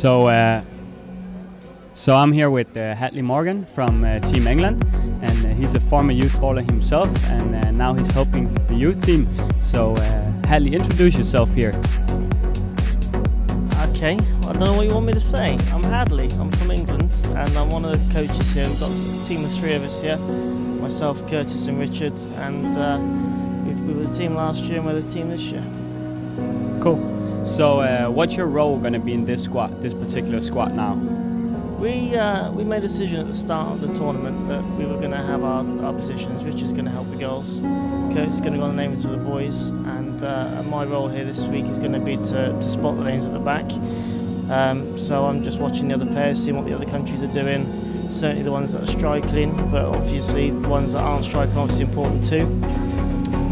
So I'm here with Hadley Morgan from Team England, and he's a former youth baller himself, and now he's helping the youth team. So Hadley, introduce yourself here. Okay, I don't know what you want me to say. I'm Hadley, I'm from England, and I'm one of the coaches here. We've got a team of 3 of us here, myself, Curtis and Richard, and we were the team last year and we're the team this year. Cool. So what's your role going to be in this squad, this particular squad now? We made a decision at the start of the tournament that we were going to have our positions. Richard's going to help the girls, Kurt's going to go on the names with the boys, and my role here this week is going to be to spot the lanes at the back. So I'm just watching the other pairs, seeing what the other countries are doing. Certainly the ones that are striking, but obviously the ones that aren't striking are obviously important too.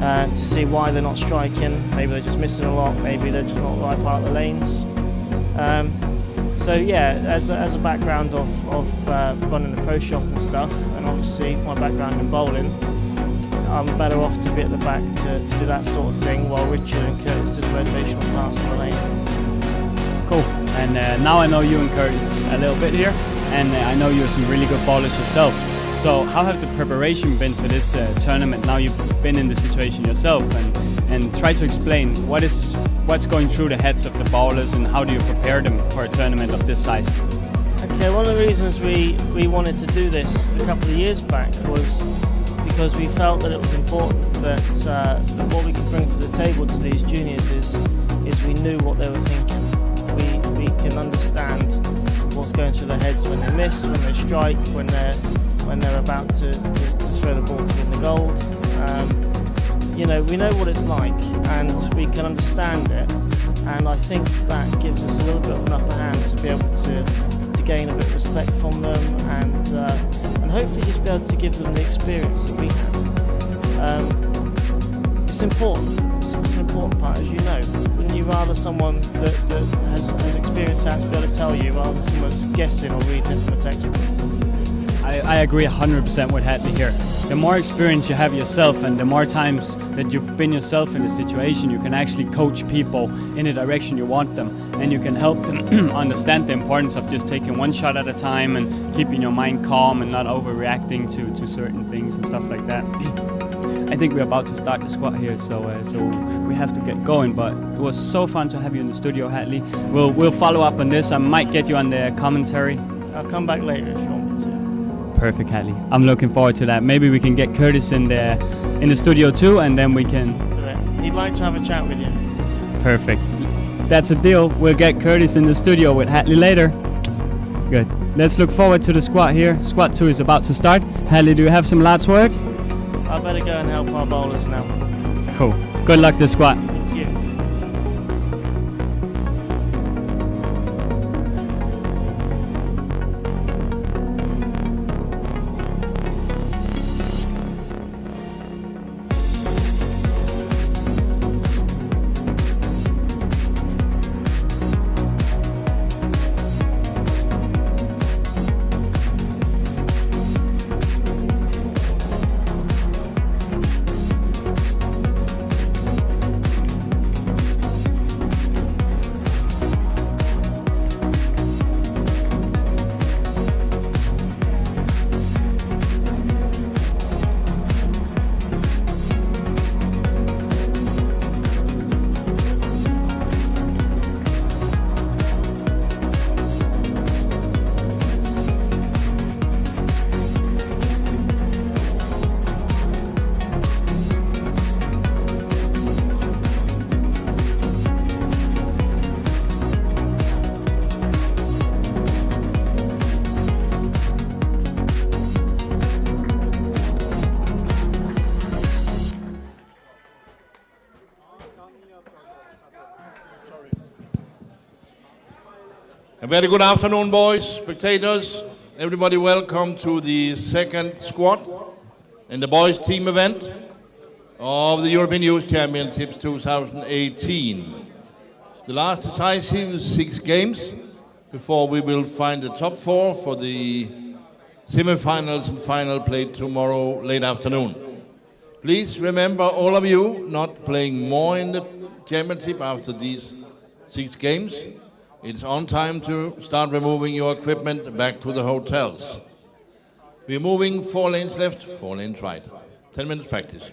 To see why they're not striking. Maybe they're just missing a lot, maybe they're just not the right part of the lanes. So yeah, as a background of running the pro shop and stuff, and obviously my background in bowling, I'm better off to be at the back to do that sort of thing, while Richard and Curtis do the motivational parts of the lane. Cool. And now I know you and Curtis a little bit here, and I know you're some really good bowlers yourself. So how have the preparation been for this tournament? Now you've been in the situation yourself, and try to explain what's going through the heads of the bowlers and how do you prepare them for a tournament of this size? Okay, one of the reasons we wanted to do this a couple of years back was because we felt that it was important that what we could bring to the table to these juniors is we knew what they were thinking. We can understand what's going through their heads when they miss, when they strike, when they're about to throw the ball to win the gold. You know, we know what it's like, and we can understand it, and I think that gives us a little bit of an upper hand to be able to gain a bit of respect from them, and hopefully just be able to give them the experience that we had. It's important. It's an important part, as you know. Wouldn't you rather someone that has experienced that to be able to tell you, rather than someone that's guessing or reading it from a textbook? I agree 100% with Hadley here. The more experience you have yourself, and the more times that you've been yourself in the situation, you can actually coach people in the direction you want them, and you can help them understand the importance of just taking one shot at a time and keeping your mind calm and not overreacting to certain things and stuff like that. I think we're about to start the squad here, so we have to get going, but it was so fun to have you in the studio, Hadley. We'll follow up on this. I might get you on the commentary. I'll come back later if you want me to. Perfect, Hadley. I'm looking forward to that. Maybe we can get Curtis in the studio too, and then we can... He'd like to have a chat with you. Perfect. That's a deal. We'll get Curtis in the studio with Hadley later. Good. Let's look forward to the squad here. Squad 2 is about to start. Hadley, do you have some last words? I better go and help our bowlers now. Cool. Good luck to squad. Thank you. A very good afternoon, boys, spectators. Everybody welcome to the second squad in the boys team event of the European Youth Championships 2018. The last decisive 6 games before we will find the top 4 for the semi-finals and final played tomorrow late afternoon. Please remember, all of you not playing more in the championship after these 6 games. It's on time to start removing your equipment back to the hotels. We're moving 4 lanes left, 4 lanes right. 10 minutes practice.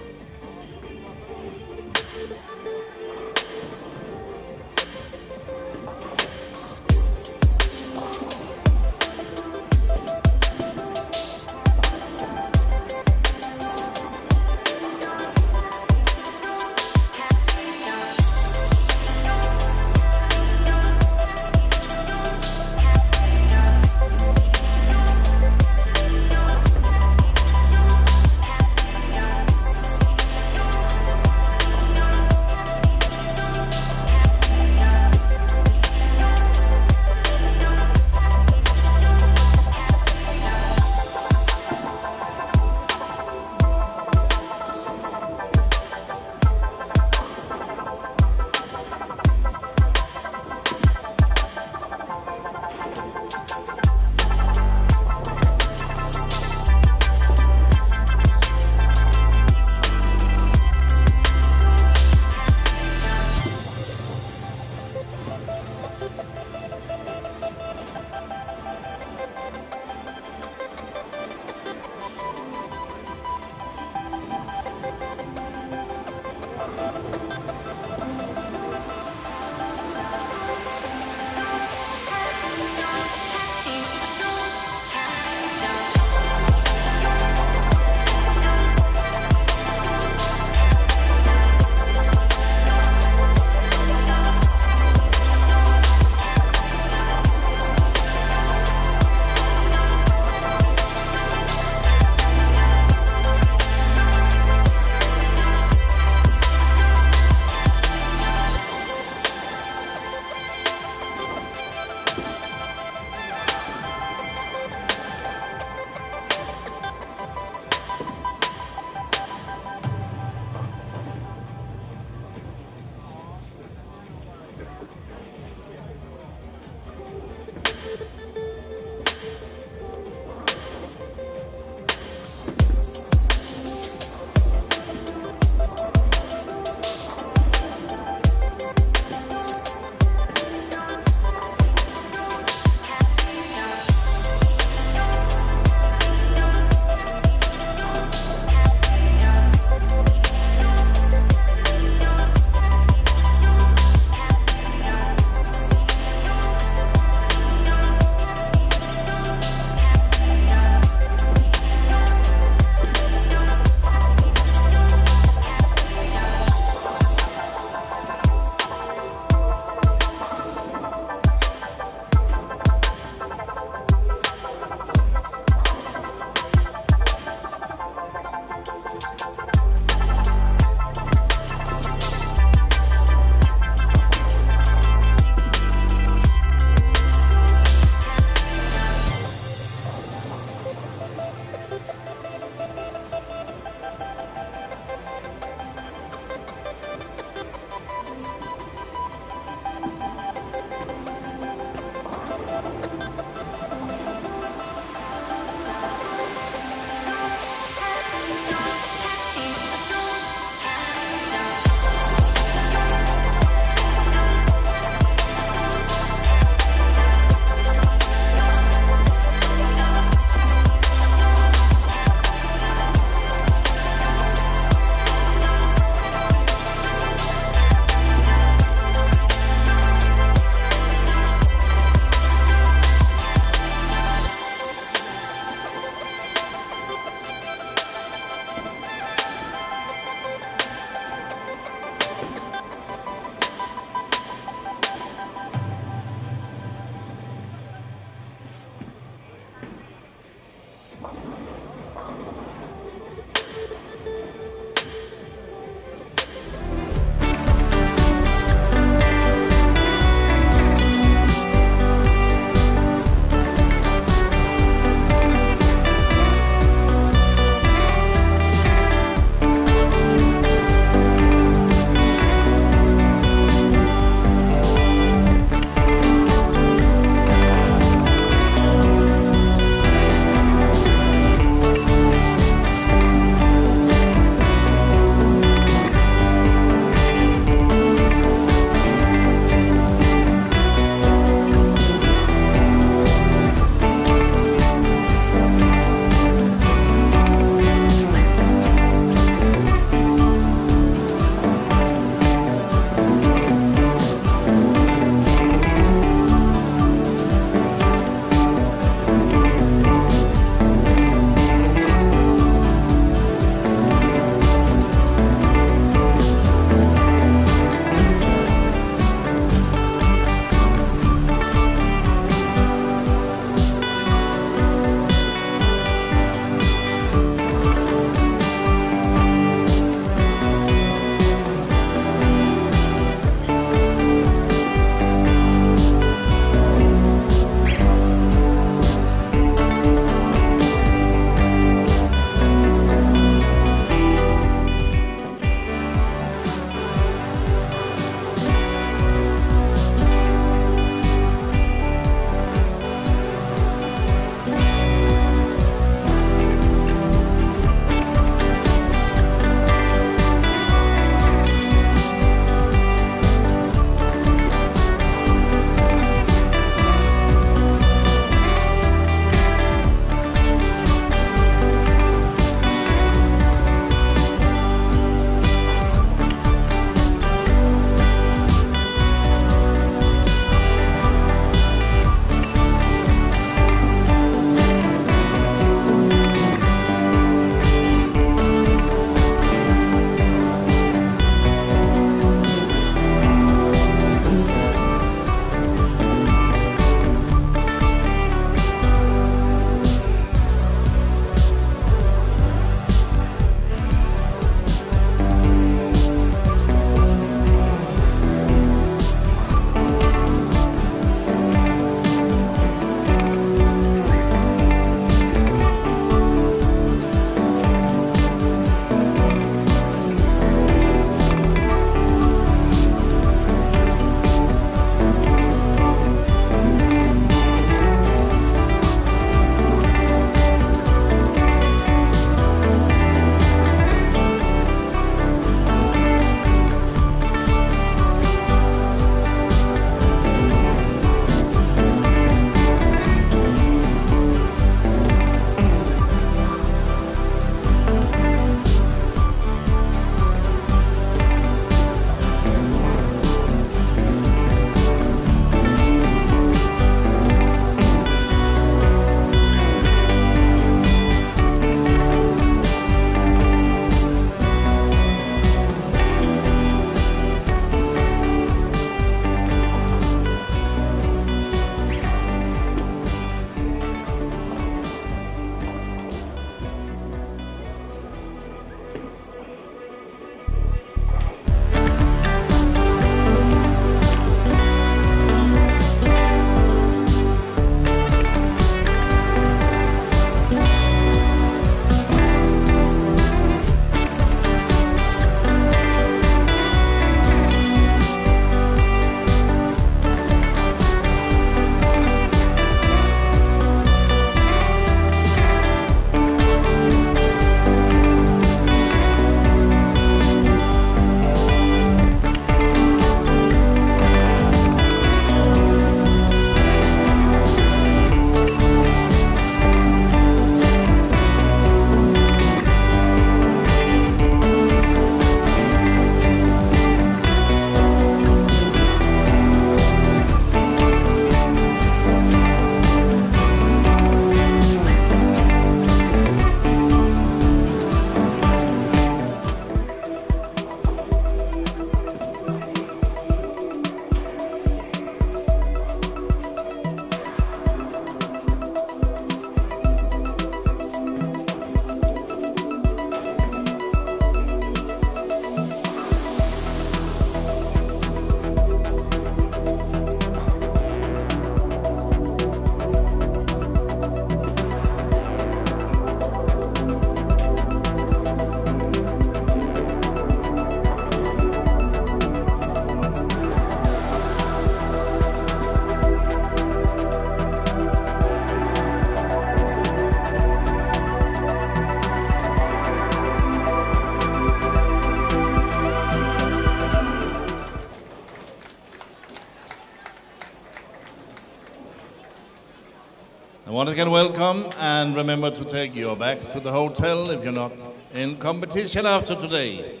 And once again, welcome, and remember to take your bags to the hotel if you're not in competition after today.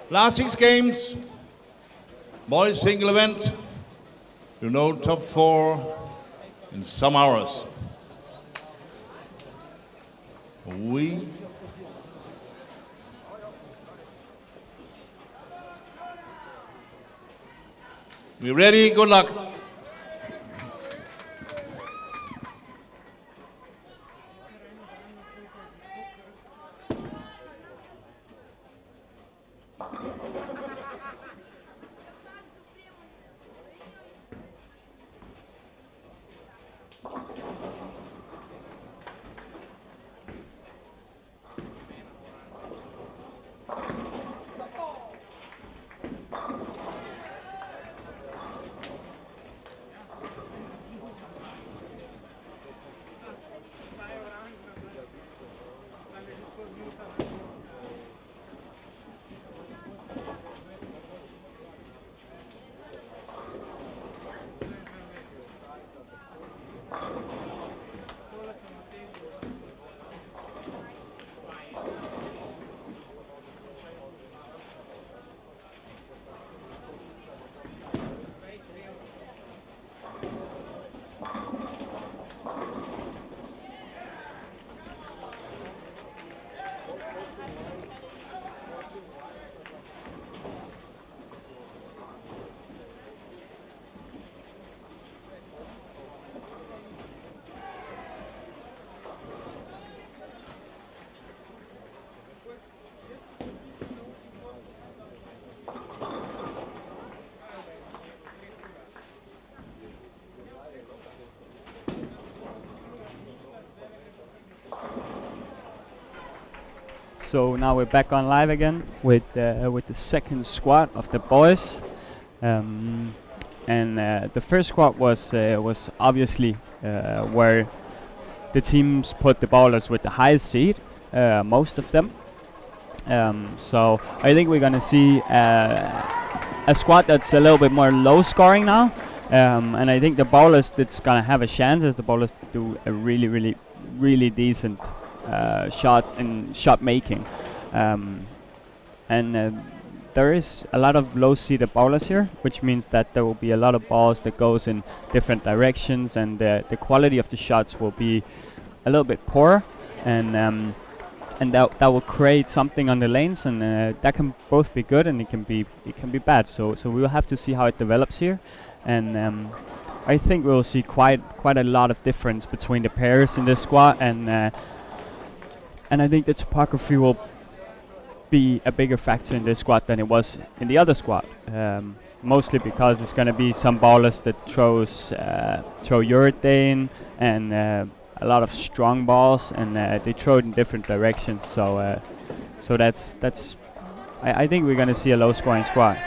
Last 6 games, boys single event, you know, top 4 in some hours. We ready? Good luck. So now we're back on live again with the second squad of the boys, and the first squad was obviously where the teams put the ballers with the highest seed, most of them. So I think we're gonna see a squad that's a little bit more low scoring now, and I think the ballers that's gonna have a chance is the ballers to do a really decent shot making, and there is a lot of low seeded ballers here, which means that there will be a lot of balls that goes in different directions, and the quality of the shots will be a little bit poor, and that will create something on the lanes, and that can both be good and it can be bad. So we will have to see how it develops here, and I think we'll see quite a lot of difference between the pairs in this squad, and I think the topography will be a bigger factor in this squad than it was in the other squad. Mostly because there's going to be some ballers that throw urethane and a lot of strong balls, and they throw it in different directions. So that's I think we're going to see a low scoring squad.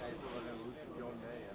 Ja, jeg så, hvordan udstyret gjorde den dag, ja.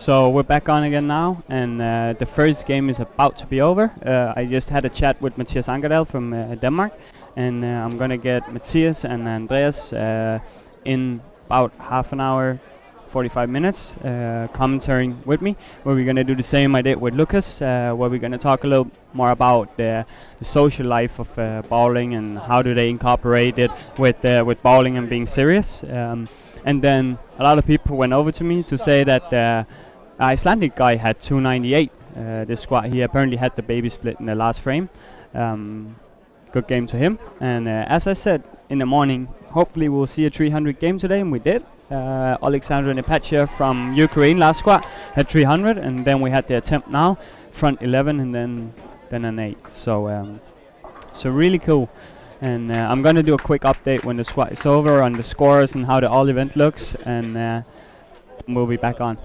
So we're back on again now, and the first game is about to be over. I just had a chat with Mathias Ankerdal from Denmark, and I'm gonna get Mathias and Andreas in about half an hour, 45 minutes, commentating with me, where we're gonna do the same I did with Lucas, where we're gonna talk a little more about the social life of bowling and how do they incorporate it with bowling and being serious. And then a lot of people went over to me to say that the Icelandic guy had 298. This squad, he apparently had the baby split in the last frame. Good game to him. And as I said in the morning, hopefully we'll see a 300 game today, and we did. Alexandra Nepatia from Ukraine last squad had 300, and then we had the attempt now, front 11, and then an 8. So really cool. And I'm gonna do a quick update when the squad is over on the scores and how the all event looks, and we'll be back on.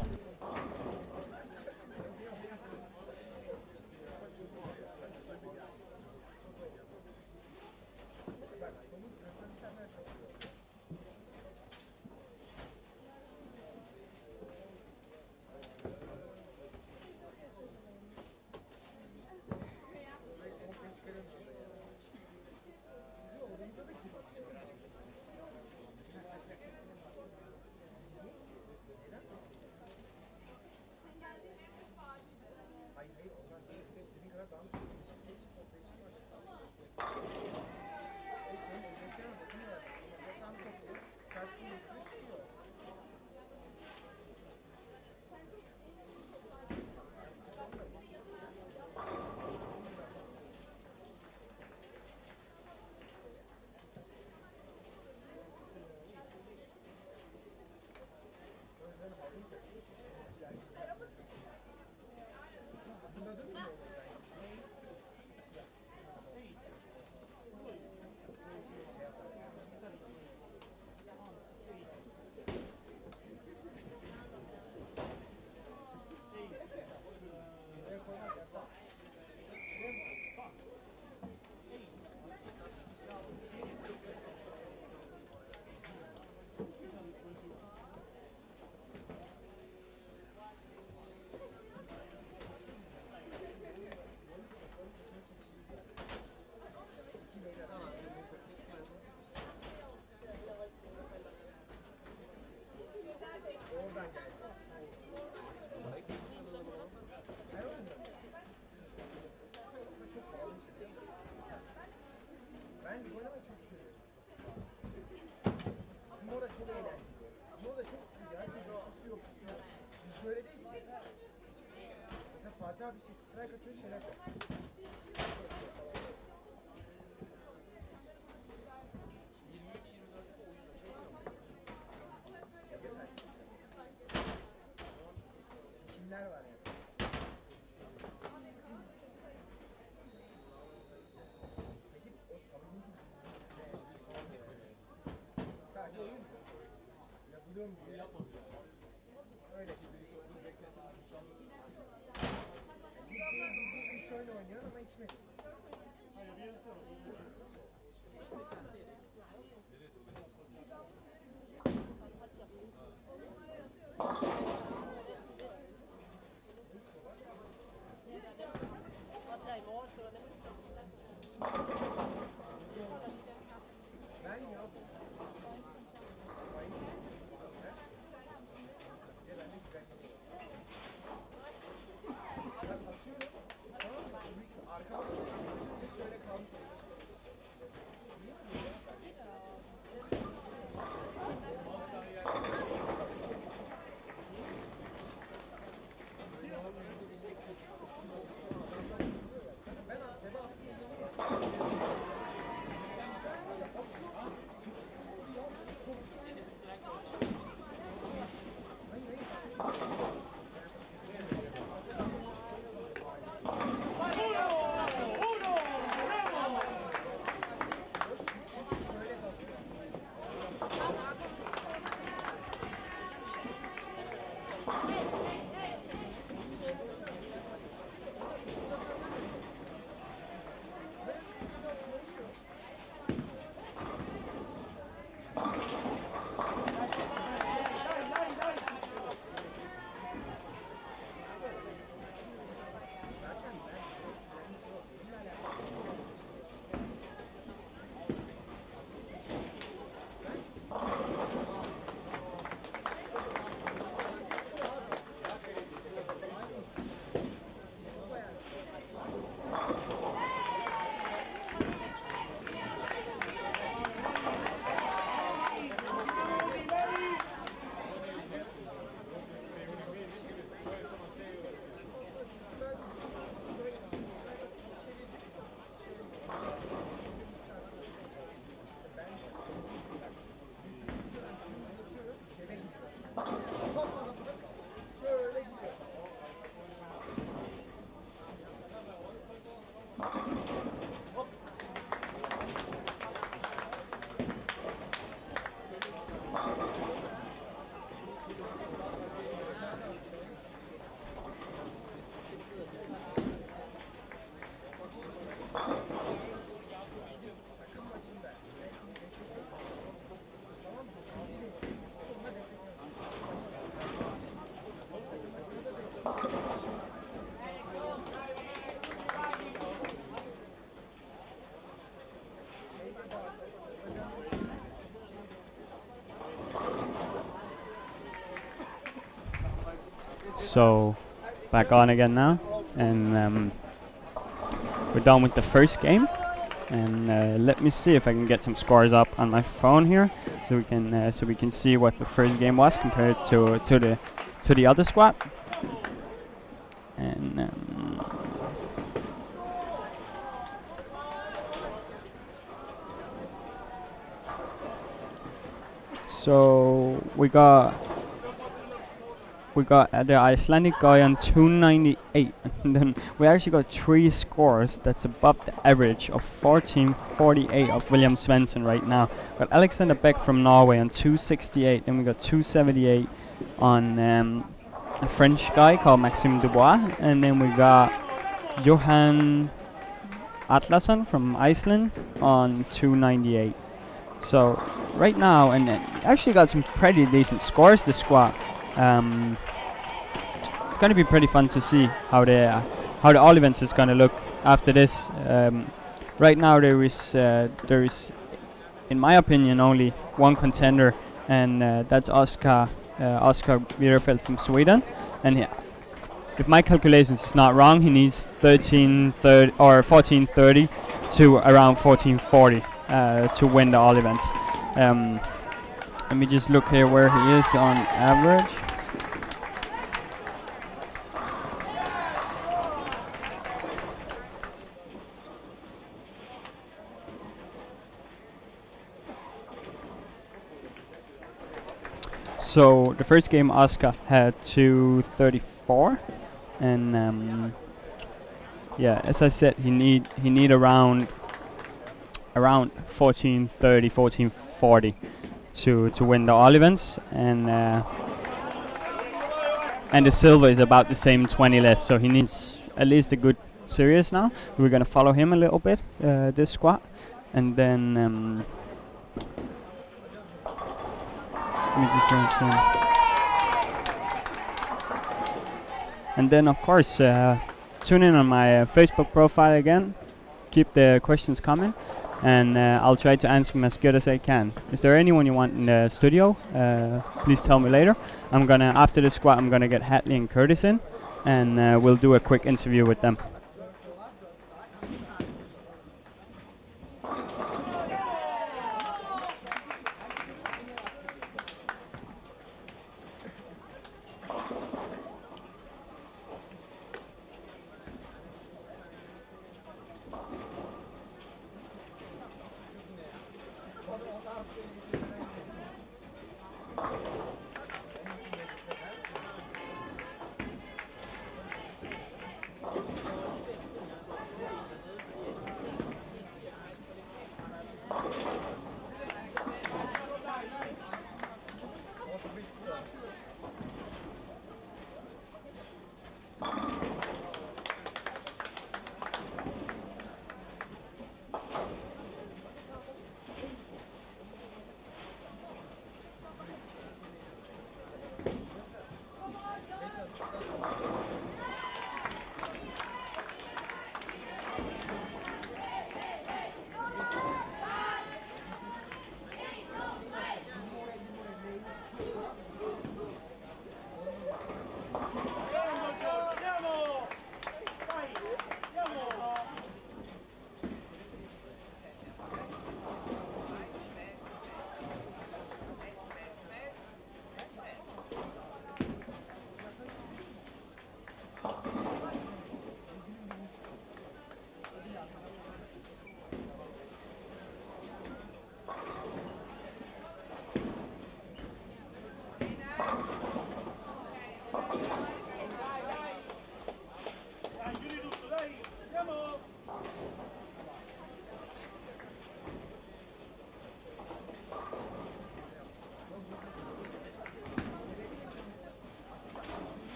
So back on again now, and we're done with the first game. And let me see if I can get some scores up on my phone here, so we can see what the first game was compared to the other squad. And so we got the Icelandic guy on 298, and then we actually got 3 scores that's above the average of 1448 of William Svensson right now. Got Alexander Beck from Norway on 268, then we got 278 on a French guy called Maxime Dubois, and then we got Johan Atlason from Iceland on 298. So right now, and actually got some pretty decent scores, this squad. It's going to be pretty fun to see how the all events is going to look after this. Right now there is, in my opinion, only one contender, and that's Oscar Bierfeldt from Sweden. And if my calculations is not wrong, he needs 1330 or 1430 to around 1440 to win the all events. Let me just look here where he is on average. So the first game Oscar had 234, and yeah, as I said, he need around 1430, 1440 to win the all events, and the silver is about the same, 20 less, so he needs at least a good series now. We're gonna follow him a little bit, this squad, and then let me just and then of course tune in on my Facebook profile again. Keep the questions coming, and I'll try to answer them as good as I can. Is there anyone you want in the studio? Please tell me later. After the squad, I'm gonna get Hadley and Curtis in, and we'll do a quick interview with them.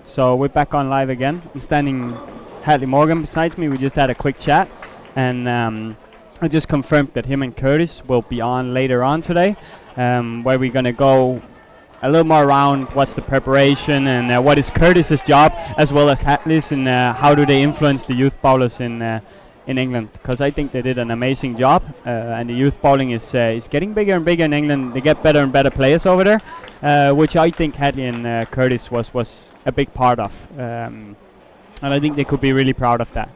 So we're back on live again. I'm standing Hadley Morgan beside me. We just had a quick chat, and I just confirmed that him and Curtis will be on later on today, where we're gonna go a little more around what's the preparation and what is Curtis's job as well as Hadley's, and how do they influence the youth bowlers in England, because I think they did an amazing job, and the youth bowling is getting bigger and bigger in England. They get better and better players over there, which I think Hadley and Curtis was a big part of, and I think they could be really proud of that.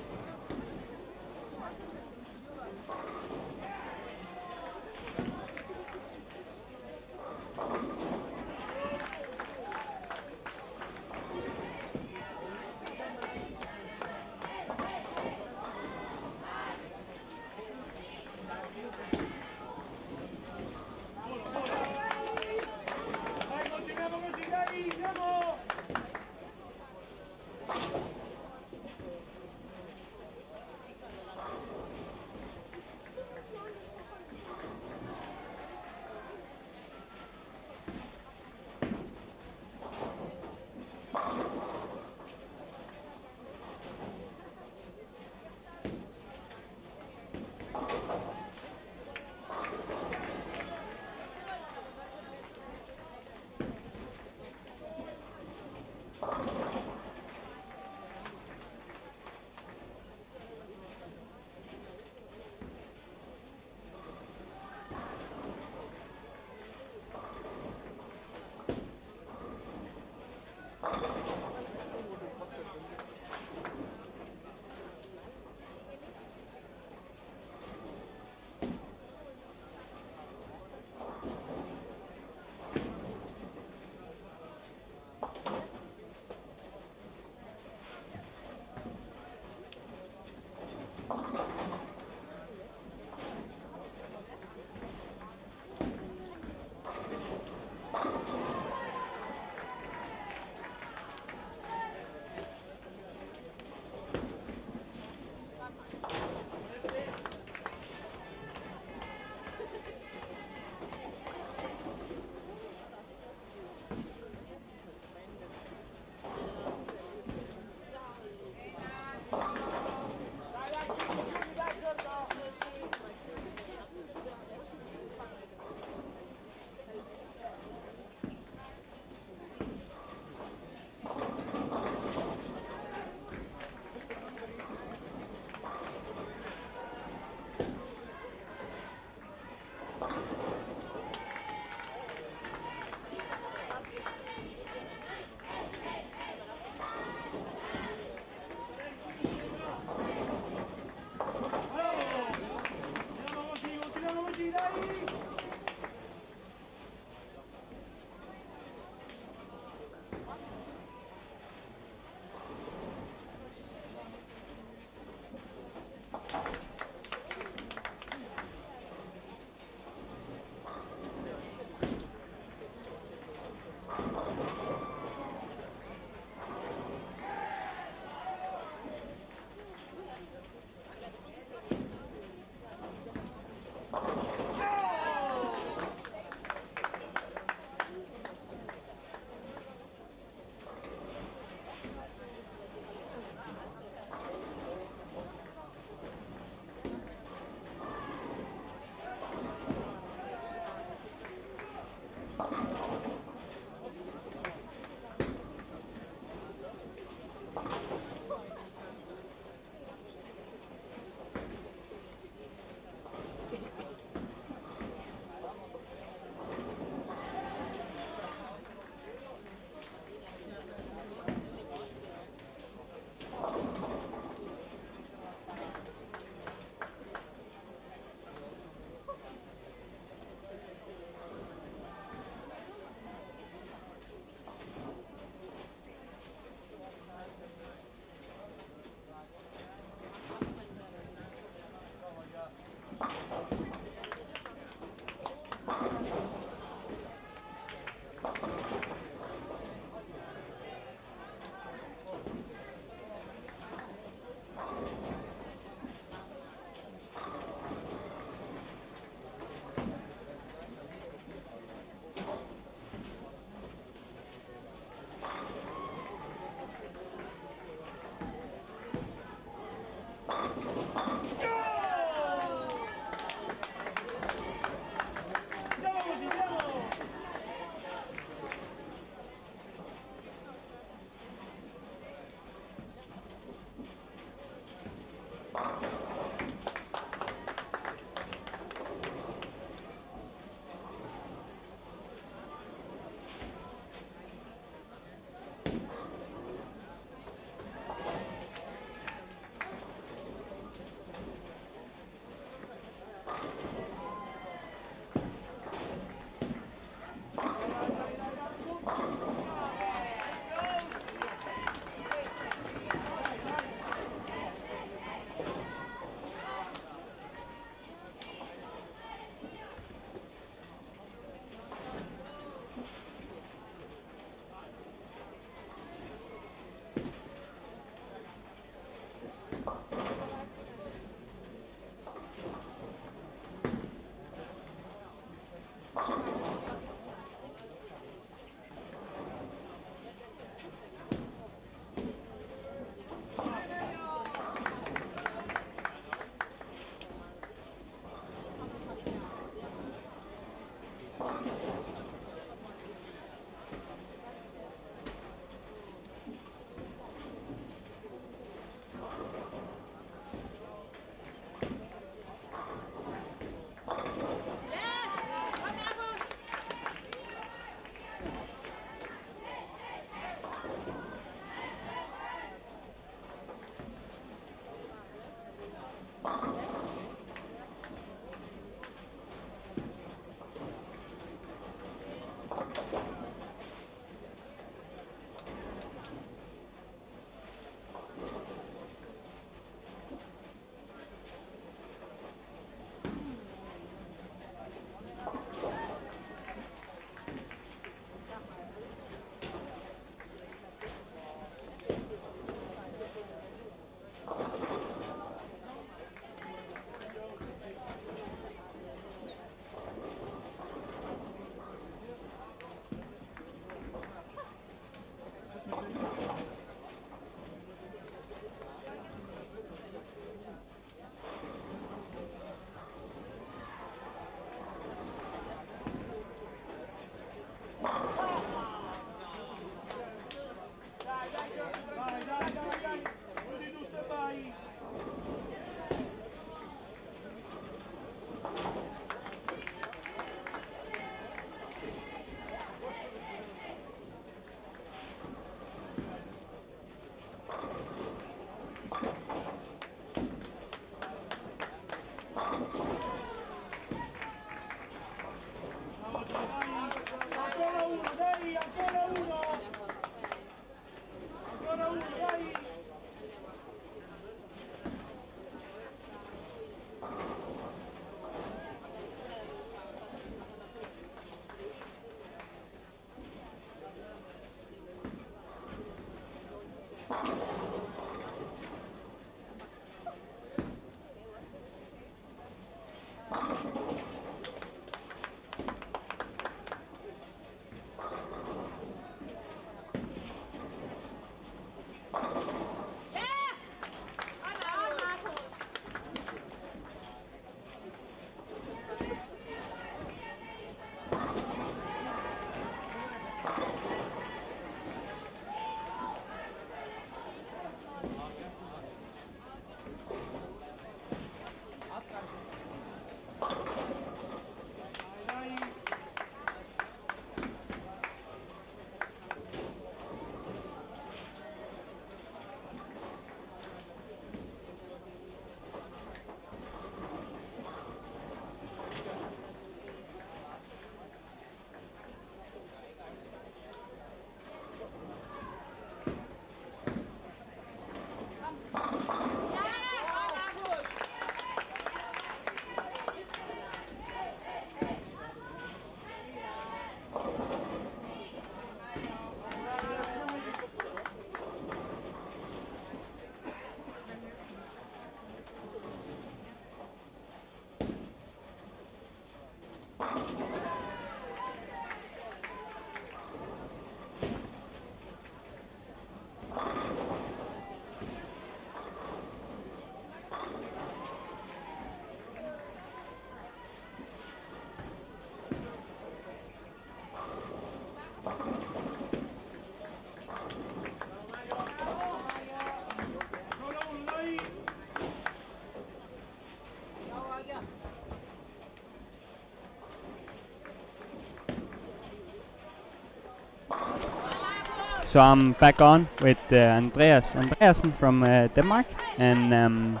So I'm back on with Andreas Andreasen from Denmark, and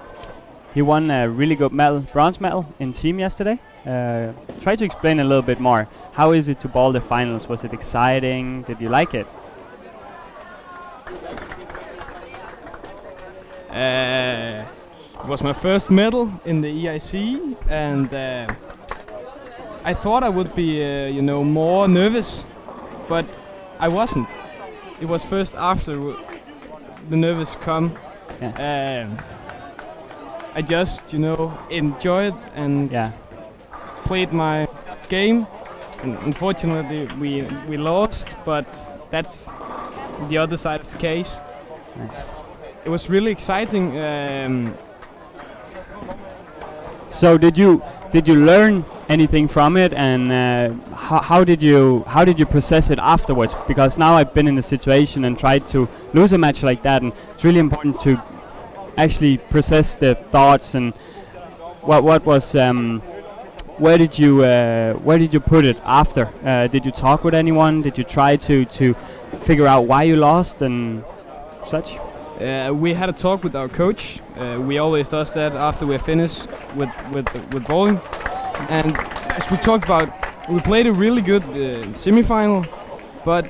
he won a really good bronze medal in team yesterday. Try to explain a little bit more. How is it to ball the finals? Was it exciting? Did you like it? It was my first medal in the EYC, and I thought I would be, more nervous, but I wasn't. It was first after the nervous come. Yeah. I just, enjoyed and played my game. And unfortunately, we lost, but that's the other side of the case. Nice. It was really exciting. So did you learn anything from it, and how did you process it afterwards? Because now I've been in a situation and tried to lose a match like that, and it's really important to actually process the thoughts and what was where did you put it after? Did you talk with anyone? Did you try to figure out why you lost and such? We had a talk with our coach. We always does that after we're finished with bowling. And as we talked about, we played a really good semi-final, but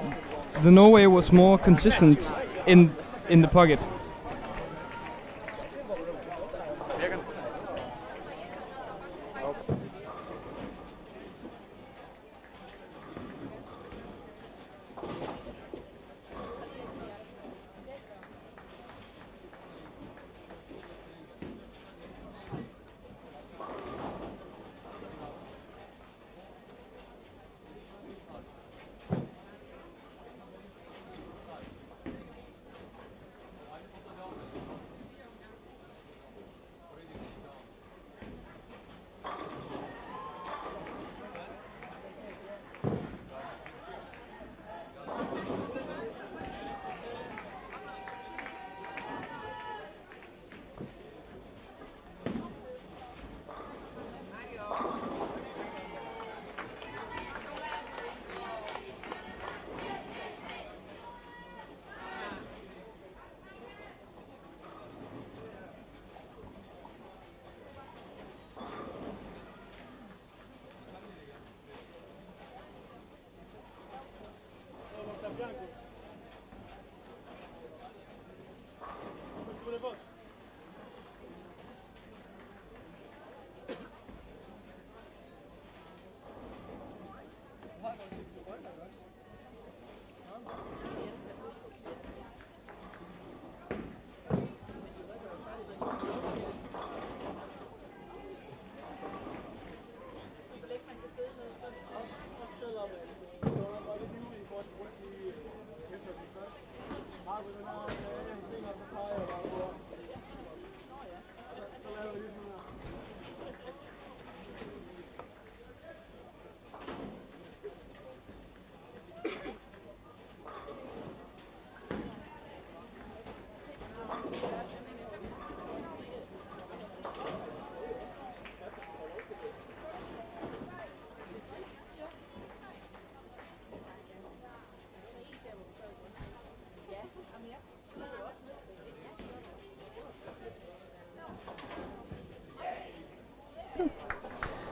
the Norway was more consistent in the pocket.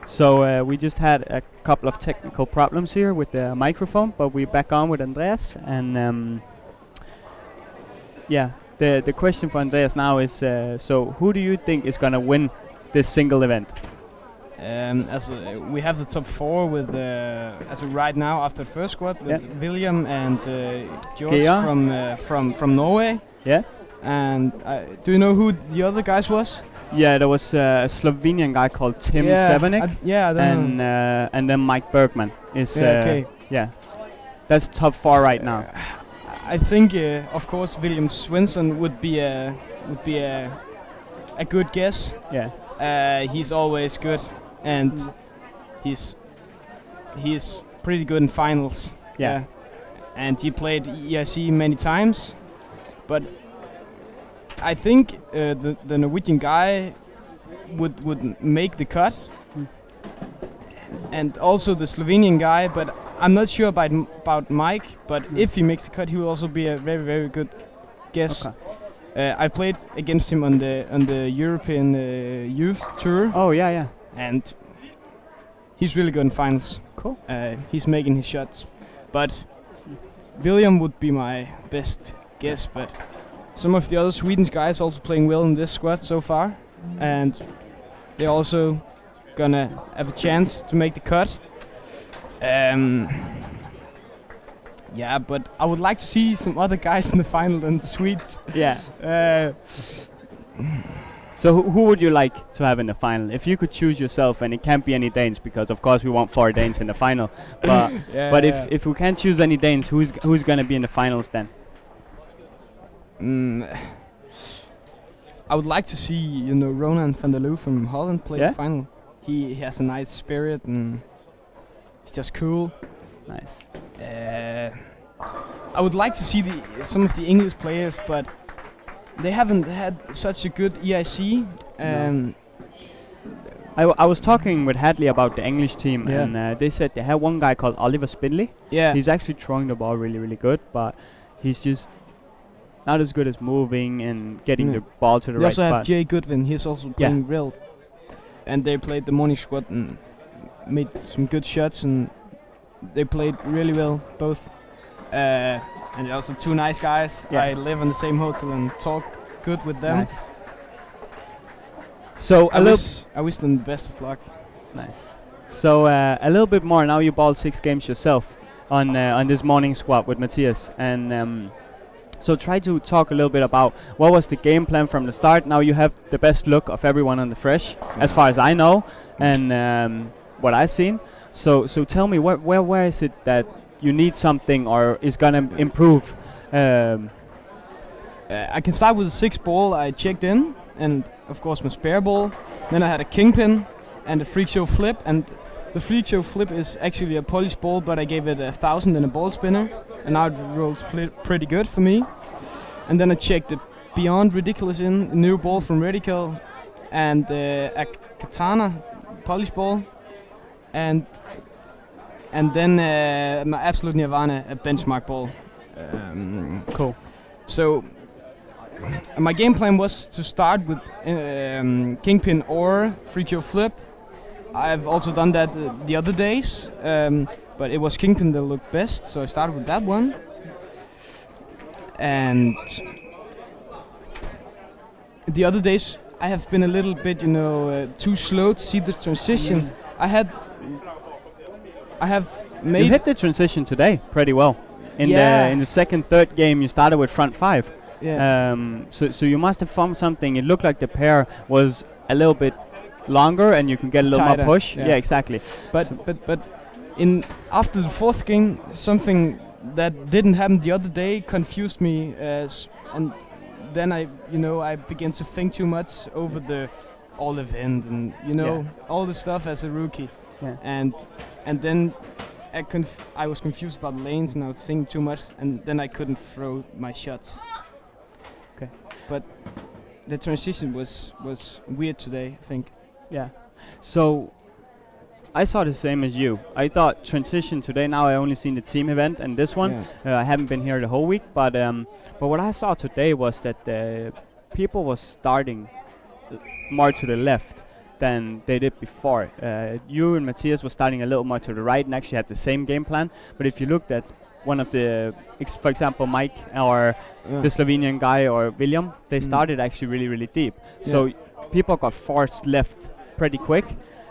So we just had a couple of technical problems here with the microphone, but we're back on with Andreas. And the question for Andreas now is, so who do you think is going to win this single event? We have the top four with, as of right now after the first squad, with William and George from Norway. Yeah. And do you know who the other guys was? Yeah, there was a Slovenian guy called Tim Sevenik. And then Mike Bergman is. Okay. That's top four right now. I think, of course, William Svensson would be a good guess. Yeah. He's always good, and he's pretty good in finals. Yeah. And he played EYC many times, but I think the Norwegian guy would make the cut, and also the Slovenian guy. But I'm not sure about Mike, but if he makes the cut, he will also be a very, very good guess. Okay. I played against him on the European Youth Tour. Oh yeah. And he's really good in finals. Cool. He's making his shots, but William would be my best guess. But some of the other Swedish guys also playing well in this squad so far, and they're also gonna have a chance to make the cut. Yeah, but I would like to see some other guys in the final than the Swedes. Yeah. So who would you like to have in the final? If you could choose yourself, and it can't be any Danes, because of course we want 4 Danes in the final. But if we can't choose any Danes, who's gonna be in the finals then? I would like to see Ronan van der Loo from Holland play the final. He has a nice spirit and he's just cool. Nice. I would like to see some of the English players, but they haven't had such a good EYC. I was talking with Hadley about the English team, and they said they have one guy called Oliver Spindley. Yeah. He's actually throwing the ball really, really good, but he's just not as good as moving and getting the ball to the they right also spot. have Jay Goodwin. He's also playing real, and they played the morning squad and made some good shots, and they played really well both. And they're also 2 nice guys. Yeah. I live in the same hotel and talk good with them. Nice. So I wish them the best of luck. Nice. So a little bit more. Now you balled 6 games yourself on this morning squad with Matthias, and so try to talk a little bit about what was the game plan from the start. Now you have the best look of everyone on the fresh, as far as I know, and what I've seen. So tell me, where is it that you need something or is gonna improve? I can start with the 6 ball. I checked in, and of course my spare ball. Then I had a kingpin and a freak show flip, and the freak show flip is actually a polished ball, but I gave it 1,000 in a ball spinner, and now it rolls pretty good for me. And then I checked the Beyond Ridiculous in, a new ball from Radical, and a Katana polished ball, and then my Absolute Nirvana, a benchmark ball. Cool. So my game plan was to start with kingpin or freak show flip. I've also done that the other days, but it was kingpin that looked best, so I started with that one. And the other days I have been a little bit, too slow to see the transition. I have made. You hit the transition today pretty well. In the second, third game, you started with front 5. Yeah. So you must have found something. It looked like the pair was a little bit longer, and you can get a little tighter, more push. yeah. Yeah, exactly. But after the 4th game, something that didn't happen the other day confused me, and then I began to think too much over the all event and all the stuff as a rookie. Yeah. And then I was confused about lanes, and I was thinking too much, and then I couldn't throw my shots. Okay. But the transition was weird today, I think. Yeah. So I saw the same as you. I thought transition today. Now I only seen the team event and this one. I haven't been here the whole week, but what I saw today was that people was starting more to the left than they did before. You and Matthias was starting a little more to the right and actually had the same game plan. But if you looked at one of the, for example, Mike or the Slovenian guy or William, they started actually really, really deep. So people got forced left pretty quick.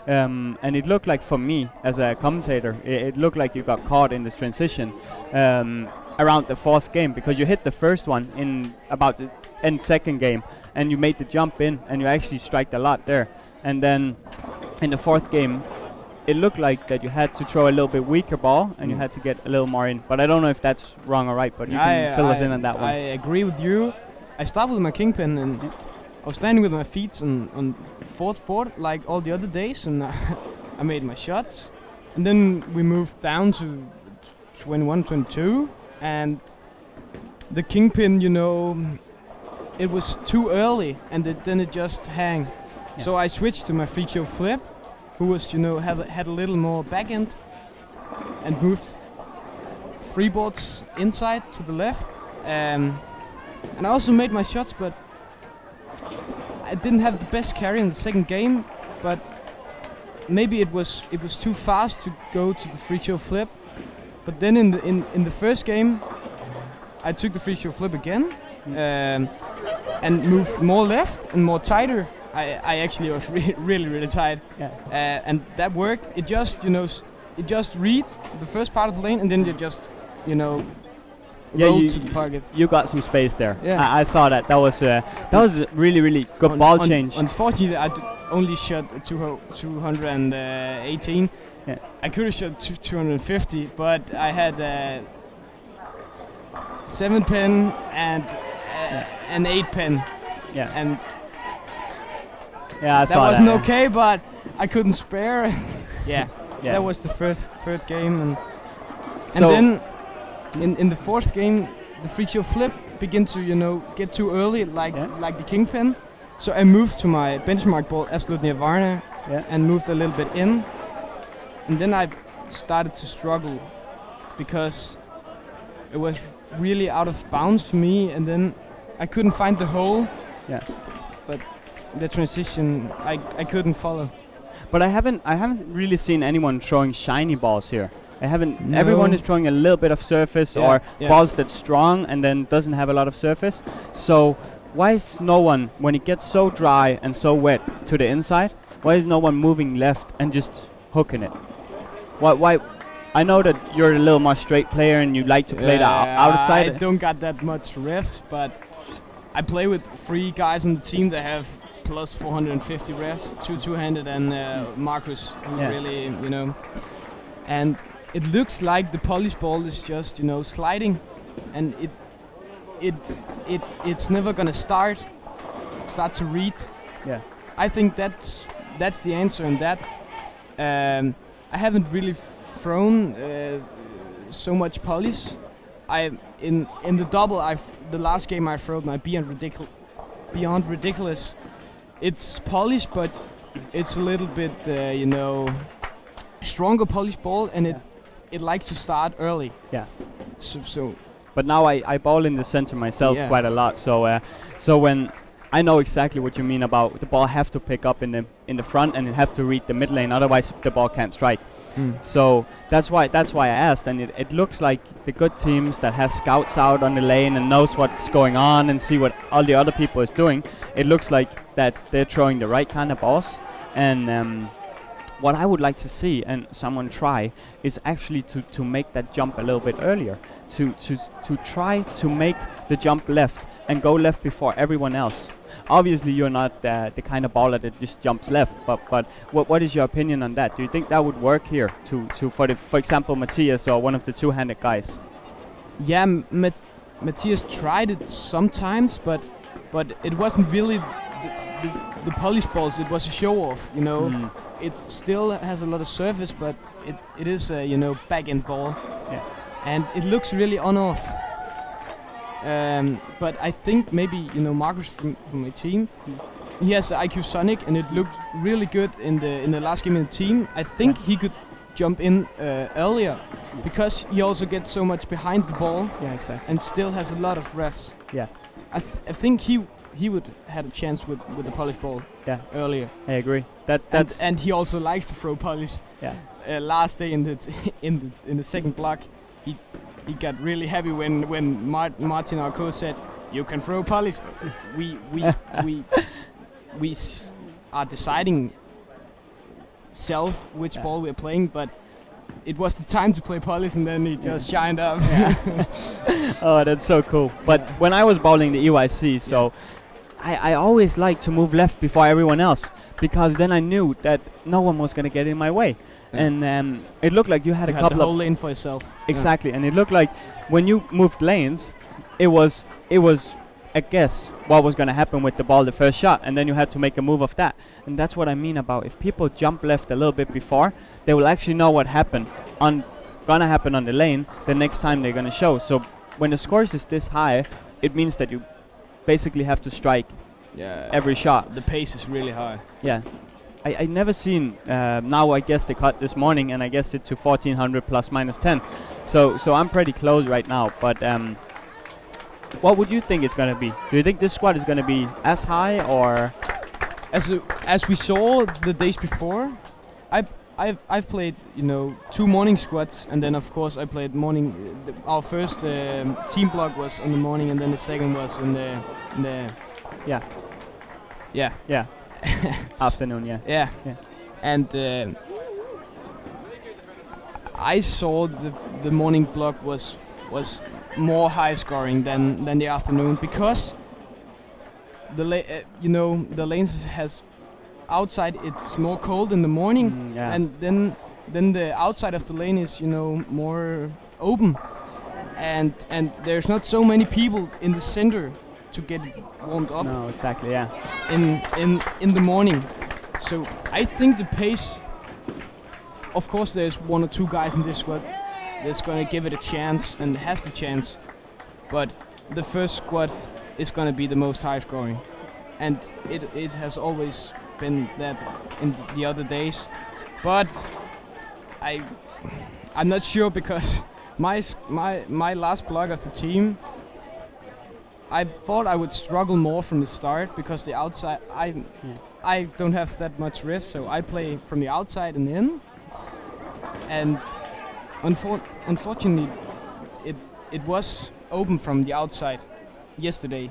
And it looked like, for me as a commentator, it looked like you got caught in this transition around the 4th game, because you hit the first one in about the end 2nd game and you made the jump in and you actually striked a lot there. And then in the 4th game, it looked like that you had to throw a little bit weaker ball and you had to get a little more in. But I don't know if that's wrong or right, but you can fill us in on that one. I agree with you. I started with my kingpin and I was standing with my feet on 4th board like all the other days, and I made my shots. And then we moved down to 21, 22, and the kingpin, it was too early, and then it just hang. Yeah. So I switched to my freak show flip, who was, had a little more back end, and moved three boards inside to the left. And I also made my shots, but I didn't have the best carry in the second game. But maybe it was too fast to go to the free throw flip. But then in the first game, I took the free throw flip again and moved more left and more tighter. I actually was really tight, and that worked. It just it just read the first part of the lane, and then you just roll to the target. You got some space there. Yeah. I saw that. That was a really good ball change. Unfortunately, I only shot 218. Yeah. I could have shot 250, but I had 7 pin and an 8 pin. Yeah. And I that saw wasn't that. okay, but I couldn't spare. Yeah. That was the third game, and So then in the fourth game, the free throw flip began to get too early, like the kingpin. So I moved to my benchmark ball, absolute nirvana, and moved a little bit in, and then I started to struggle because it was really out of bounds for me, and then I couldn't find the hole. Yeah. But the transition, I couldn't follow. But I haven't really seen anyone throwing shiny balls here. I haven't. No. Everyone is throwing a little bit of surface or balls that's strong and then doesn't have a lot of surface. So why is no one, when it gets so dry and so wet to the inside, why is no one moving left and just hooking it? Why? I know that you're a little more straight player and you like to play the outside. I don't got that much refs, but I play with 3 guys on the team that have plus 450 refs, 2 two-handed and Marcus, who really, and it looks like the polish ball is just, sliding, and it's never gonna start to read. Yeah. I think that's the answer in that. I haven't really thrown so much polish. In the double, the last game I throwed my beyond ridiculous. It's polish, but it's a little bit stronger polish ball, and it likes to start early. Yeah. So But now I ball in the center myself quite a lot. So when I know exactly what you mean about the ball have to pick up in the front and it have to read the mid lane, otherwise the ball can't strike. So that's why I asked, and it looks like the good teams that has scouts out on the lane and knows what's going on and see what all the other people is doing. It looks like that they're throwing the right kind of balls, and what I would like to see and someone try is actually to make that jump a little bit earlier, to try to make the jump left and go left before everyone else. Obviously, you're not the kind of baller that just jumps left, but what is your opinion on that? Do you think that would work here for example, Matthias or one of the two-handed guys? Yeah, Matthias tried it sometimes, but it wasn't really the polish balls. It was a show-off, It still has a lot of surface, but it is a back-end ball, and it looks really on-off. But I think maybe Marcus from my team, he has IQ Sonic, and it looked really good in the last game in the team. I think he could jump in earlier because he also gets so much behind the ball. Yeah, exactly. And still has a lot of refs. Yeah. I think he would had a chance with the polish ball. Yeah. Earlier. I agree. That's and he also likes to throw polish. Yeah. Last day in the second block, he got really happy when Martin, our coach, said, "You can throw polish." We are deciding which ball we're playing, but it was the time to play polish, and then he just shined up. Oh, that's so cool. But when I was bowling the EYC, so I always liked to move left before everyone else, because then I knew that no one was going to get in my way. And it looked like you had you a couple the whole of lane for yourself. Exactly, and it looked like when you moved lanes, it was a guess what was going to happen with the ball the first shot, and then you had to make a move of that. And that's what I mean about if people jump left a little bit before, they will actually know what gonna happen on the lane the next time they're gonna show. So when the scores is this high, it means that you basically have to strike every shot. The pace is really high. Yeah. I never seen. Now I guess they cut this morning, and I guessed it to 1400 plus minus 10. So I'm pretty close right now. But what would you think it's gonna be? Do you think this squad is gonna be as high or? As we saw the days before, I've played 2 morning squads, and then of course I played morning. Our first team block was in the morning, and then the second was in the Yeah. Afternoon, yeah. yeah. And I saw the morning block was more high scoring than the afternoon, because the lanes has outside, it's more cold in the morning, yeah. and then the outside of the lane is more open, and there's not so many people in the center to get warmed up. No, exactly, yeah. in the morning. So I think the pace, of course there's 1 or 2 guys in this squad that's gonna give it a chance and has the chance, but the first squad is gonna be the most high scoring, and it has always been that in the other days. But I'm not sure, because my last block of the team, I thought I would struggle more from the start, because the outside I don't have that much risk, so I play from the outside and in, and unfortunately it was open from the outside yesterday.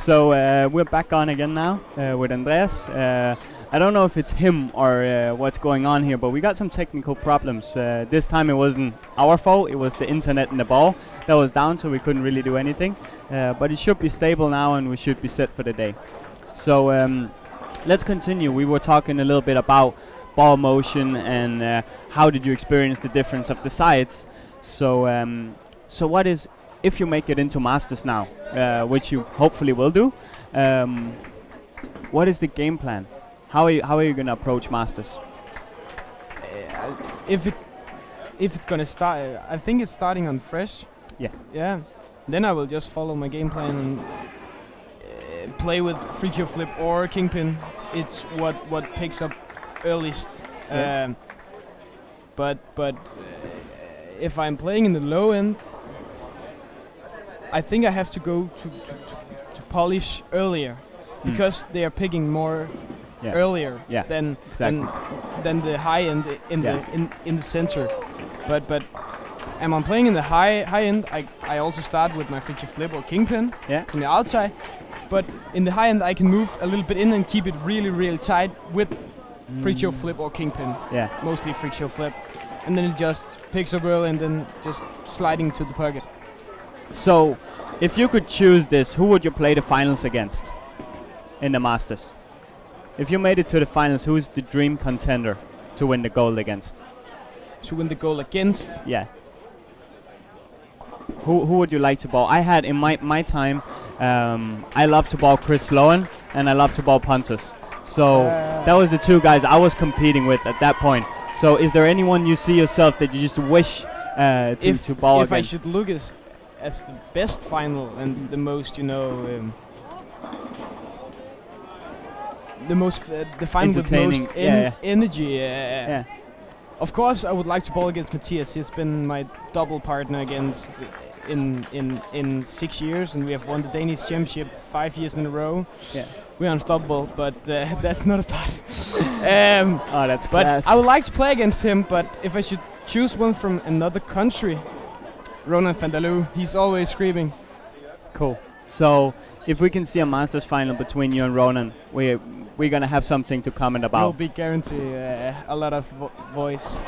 So we're back on again now with Andreas. I don't know if it's him or what's going on here, but we got some technical problems. This time it wasn't our fault, it was the internet and the ball that was down, so we couldn't really do anything. But it should be stable now and we should be set for the day. So let's continue. We were talking a little bit about ball motion and how did you experience the difference of the sides. So what is, if you make it into Masters now, which you hopefully will do, what is the game plan? How are you going to approach Masters? If it's gonna start, I think it's starting on fresh. Yeah. Yeah. Then I will just follow my game plan and play with free kill flip or kingpin. It's what picks up earliest. Yeah. But if I'm playing in the low end, I think I have to go to polish earlier because they are picking more earlier than the high end in the center. But am I playing in the high end, I also start with my free kill flip or kingpin from the outside. But in the high end, I can move a little bit in and keep it really tight with free kill flip or kingpin. Yeah. Mostly free kill flip, and then it just picks up early and then just sliding to the pocket. So, if you could choose this, who would you play the finals against in the Masters? If you made it to the finals, who's the dream contender to win the gold against? To win the gold against? Yeah. Who would you like to ball? I had in my time, I love to ball Chris Sloan and I love to ball Pontus. So that was the two guys I was competing with at that point. So is there anyone you see yourself that you just wish to ball if against? I should look as the best final and the most, the final with most energy. Of course, I would like to ball against Matthias. He's been my double partner against in 6 years, and we have won the Danish championship 5 years in a row. Yeah. We're unstoppable, but that's not a part. Oh, that's class. But I would like to play against him, but if I should choose one from another country, Ronan van der Loo, he's always screaming. Cool. So if we can see a Masters final between you and Ronan, we're gonna have something to comment about. We'll be guaranteed a lot of noise.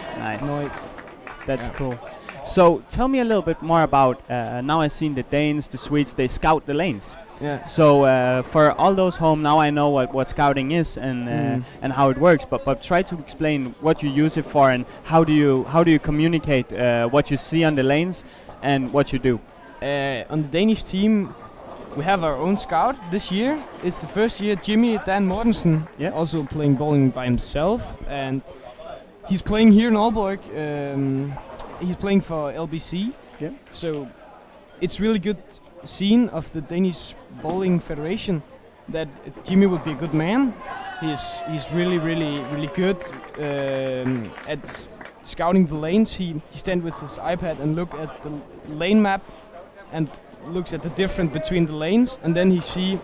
That's cool. So tell me a little bit more about, now I've seen the Danes, the Swedes, they scout the lanes. Yeah. So for all those home, now I know what scouting is and how it works. But try to explain what you use it for and how do you communicate what you see on the lanes and what you do. On the Danish team, we have our own scout this year. It's the first year. Jimmy Dan Mortensen, also playing bowling by himself, and he's playing here in Aalborg. He's playing for LBC. Yeah. So it's really good scene of the Danish Bowling Federation that Jimmy will be a good man. He's really good at scouting the lanes. He stands with his iPad and look at the lane map and looks at the difference between the lanes, and then he see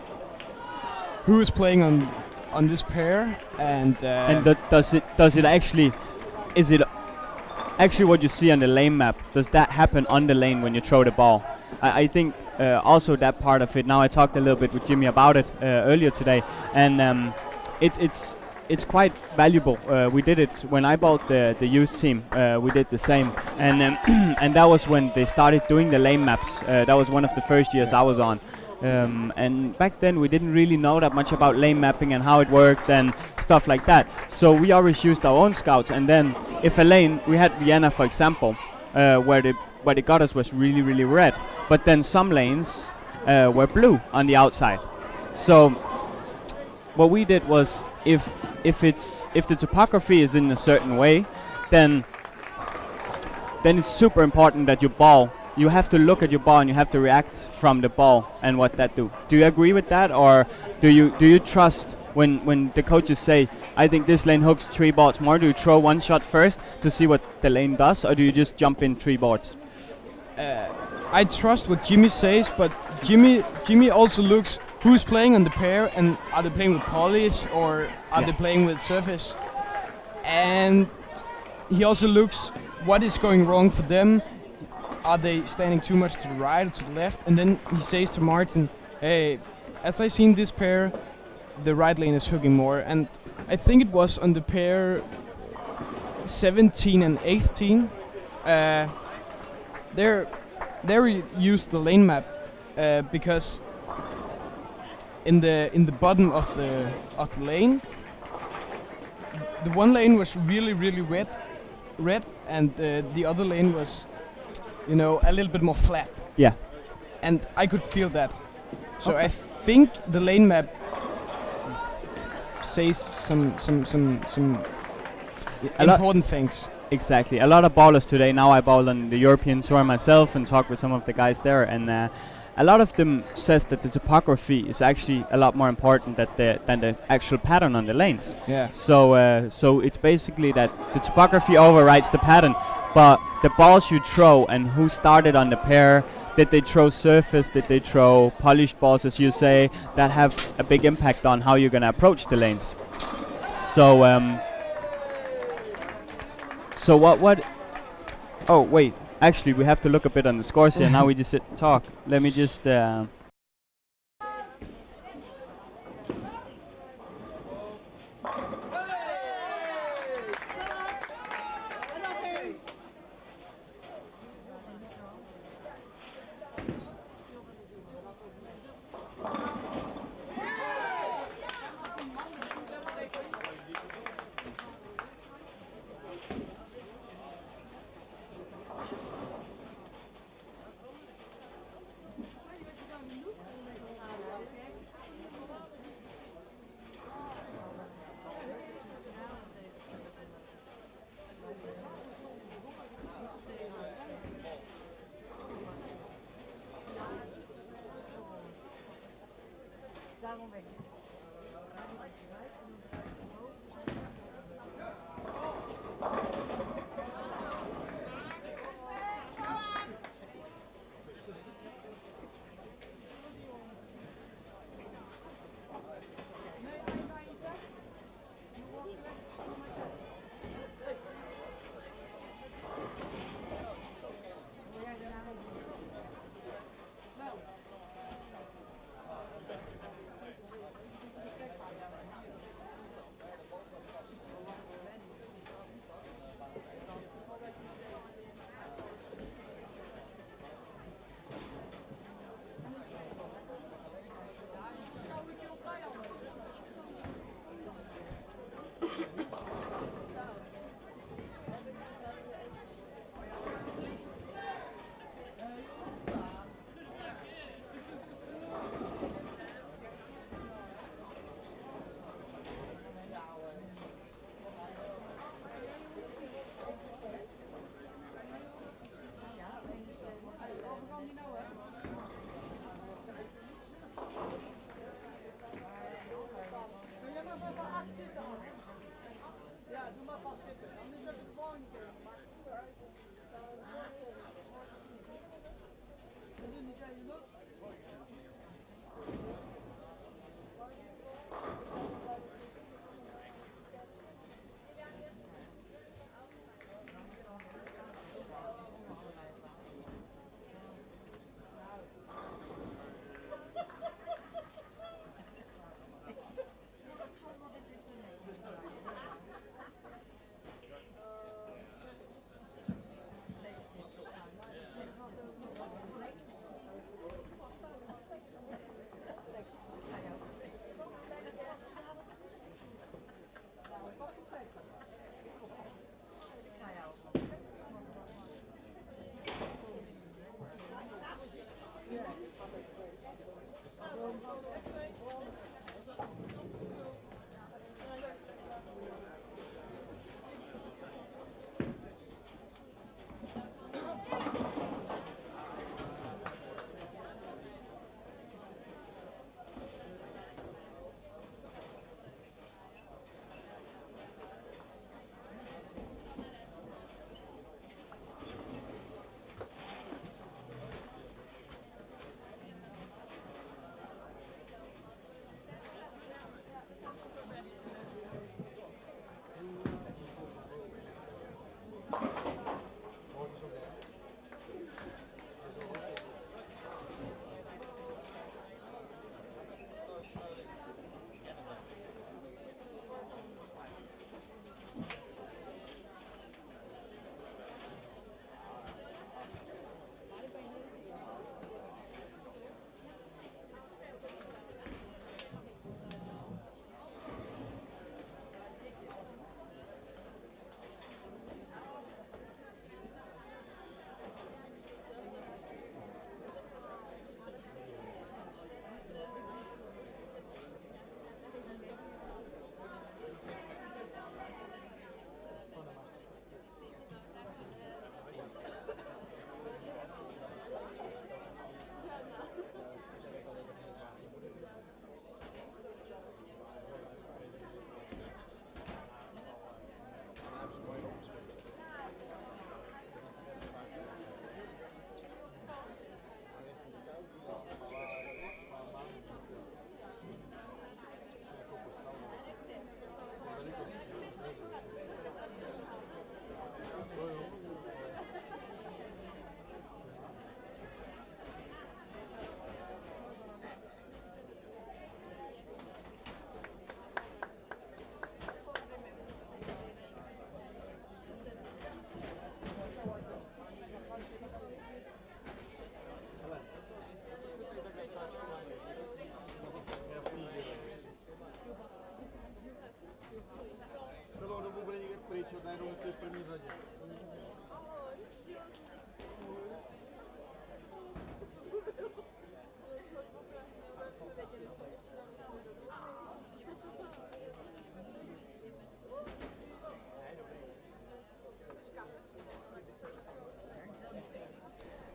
who is playing on this pair. And does it actually, is it actually what you see on the lane map? Does that happen on the lane when you throw the ball? I think also that part of it. Now I talked a little bit with Jimmy about it earlier today, and it's quite valuable. We did it when I bought the youth team. We did the same, and and that was when they started doing the lane maps. That was one of the first years I was on, and back then we didn't really know that much about lane mapping and how it worked and stuff like that. So we always used our own scouts, and then if a lane, we had Vienna for example, where the gutters was really red, but then some lanes were blue on the outside. So what we did was, if the topography is in a certain way, then it's super important that you have to look at your ball and you have to react from the ball and what that do. Do you agree with that, or do you trust when the coaches say, I think this lane hooks 3 boards more? Do you throw one shot first to see what the lane does, or do you just jump in 3 boards? I trust what Jimmy says, but Jimmy also looks who's playing on the pair, and are they playing with polish or are they playing with surface? And he also looks what is going wrong for them. Are they standing too much to the right or to the left? And then he says to Martin, hey, as I seen this pair, the right lane is hooking more, and I think it was on the pair 17 and 18. There we used the lane map because in the bottom of the lane, the one lane was really red, and the other lane was, you know, a little bit more flat. Yeah. And I could feel that. So Okay. I think the lane map says some important things. Exactly. A lot of ballers today. Now I bowl on the European tour myself and talk with some of the guys there, and a lot of them says that the topography is actually a lot more important than the actual pattern on the lanes. Yeah. So it's basically that the topography overrides the pattern, but the balls you throw and who started on the pair, did they throw surface, did they throw polished balls, as you say, that have a big impact on how you're going to approach the lanes. So what? Oh wait, actually we have to look a bit on the scores here. Now we just sit and talk. Let me just.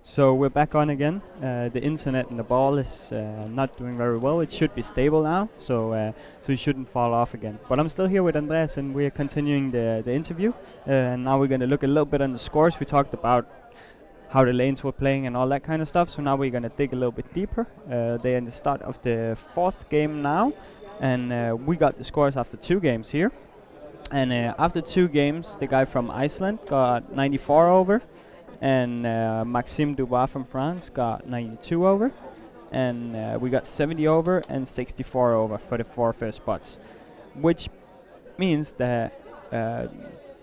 So we're back on again. The internet and the ball is not doing very well. It should be stable now, so it shouldn't fall off again. But I'm still here with Andreas, and we're continuing the interview. And now we're going to look a little bit on the scores. We talked about how the lanes were playing and all that kind of stuff. So now we're going to dig a little bit deeper. They're in the start of the 4th game now, and we got the scores after 2 games here. And after 2 games, the guy from Iceland got 94 over, and Maxime Dubois from France got 92 over, and we got 70 over and 64 over for the 4 first spots, which means that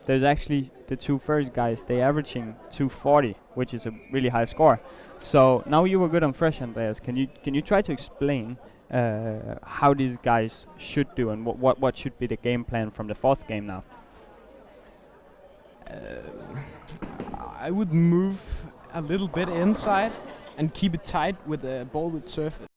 there's actually the 2 first guys, they averaging 240, which is a really high score. So now you were good on fresh, Andreas. Can you try to explain how these guys should do and what should be the game plan from the 4th game now? I would move a little bit inside and keep it tight with the ball with surface.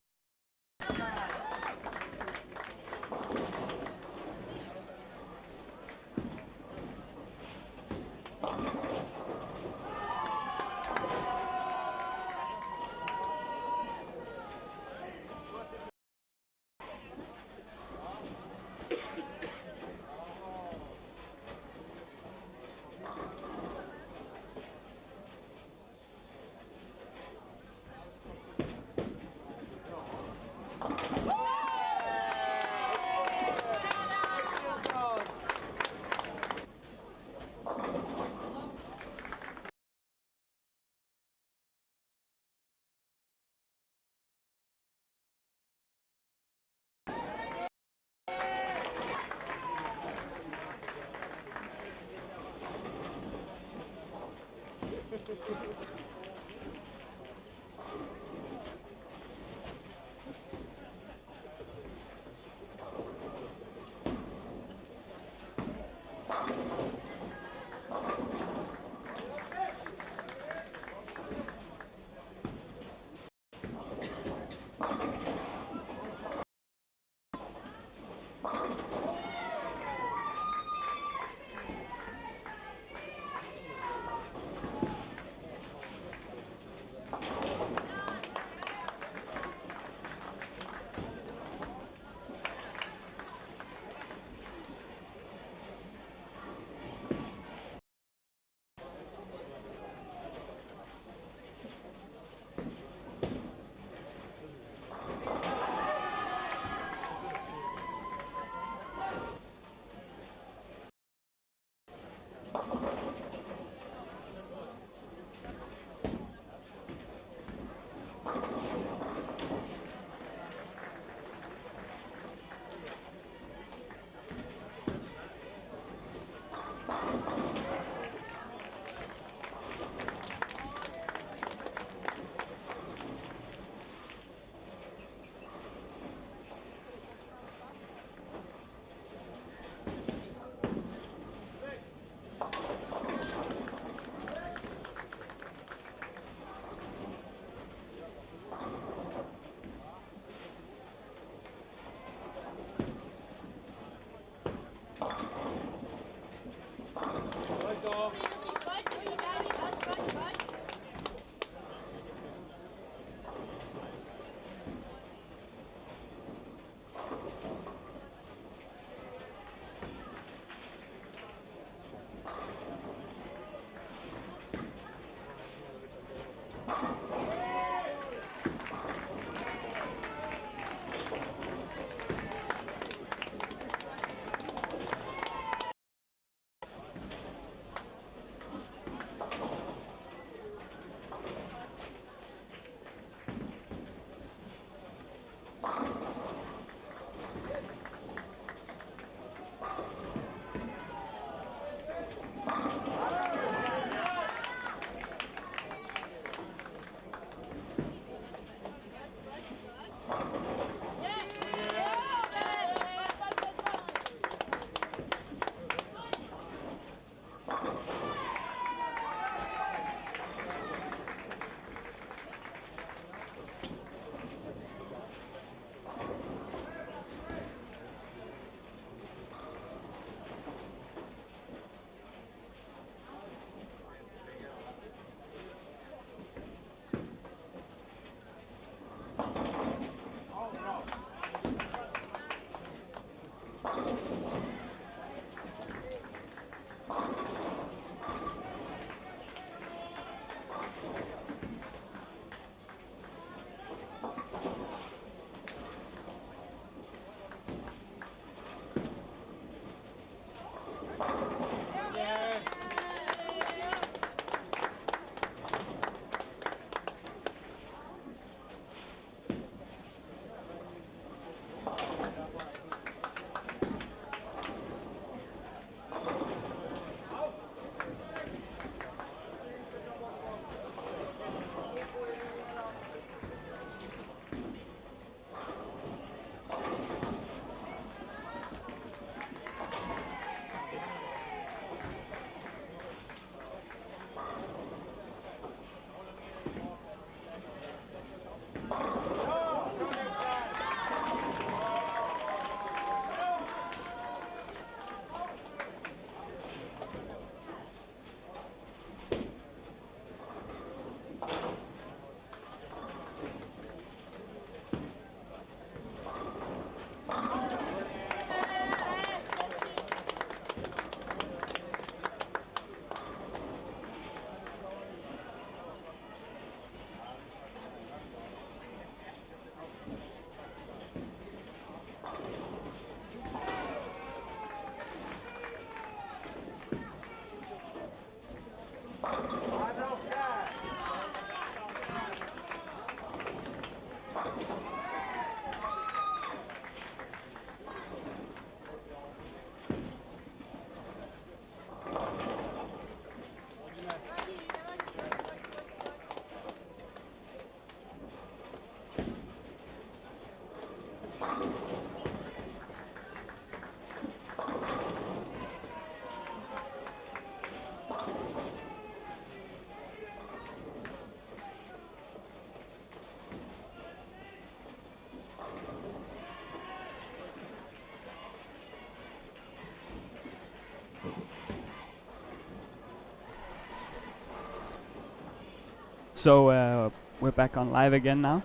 So we're back on live again now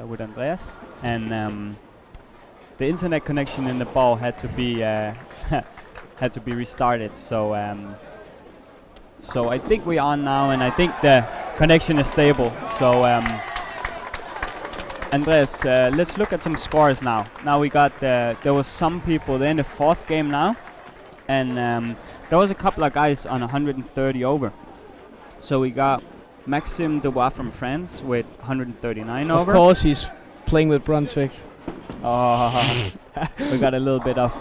with Andreas, and the internet connection in the ball had to be had to be restarted. So so I think we're on now, and I think the connection is stable. So Andreas, let's look at some scores now. Now we got there was some people. They're in the fourth game now, and there was a couple of guys on 130 over. So we got Maxime Dubois from France with 139 over. Of course, he's playing with Brunswick. Oh, we got a little bit of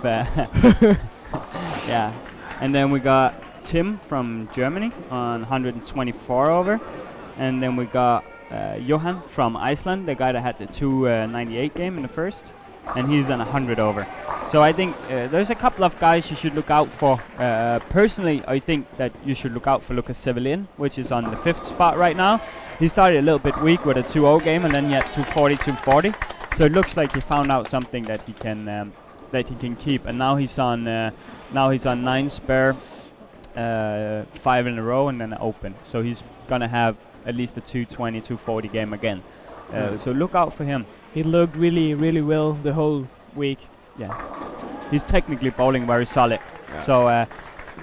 yeah. And then we got Tim from Germany on 124 over, and then we got Johan from Iceland, the guy that had the 298 game in the first, and he's on 100 over. So I think there's a couple of guys you should look out for. Personally, I think that you should look out for Lucas Sevelin, which is on the 5th spot right now. He started a little bit weak with a 2-0 game, and then he had 240, 240. So it looks like he found out something that he can keep, and now he's on 9 spare, 5 in a row, and then an open. So he's gonna have at least a 220, 240 game again. So look out for him. He looked really, really well the whole week. Yeah, he's technically bowling very solid. Yeah. So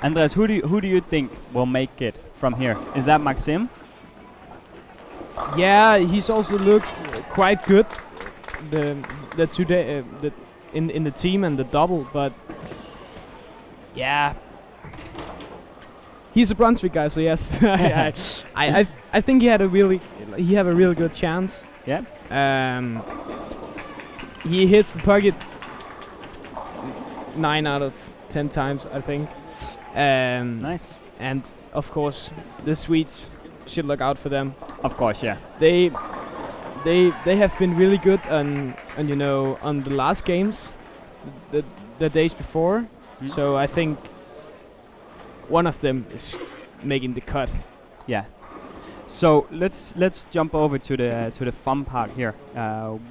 Andreas, who do you think will make it from here? Is that Maxime? Yeah, he's also looked quite good the 2 day in the team and the double, but yeah, he's a Brunswick guy, so yes, I think he have a really good chance. Yeah. He hits the pocket 9 out of 10 times, I think. Nice. And of course, the Swedes should look out for them. Of course, yeah. They have been really good on the last games, the days before. Mm. So I think one of them is making the cut. Yeah. So let's jump over to the fun part here.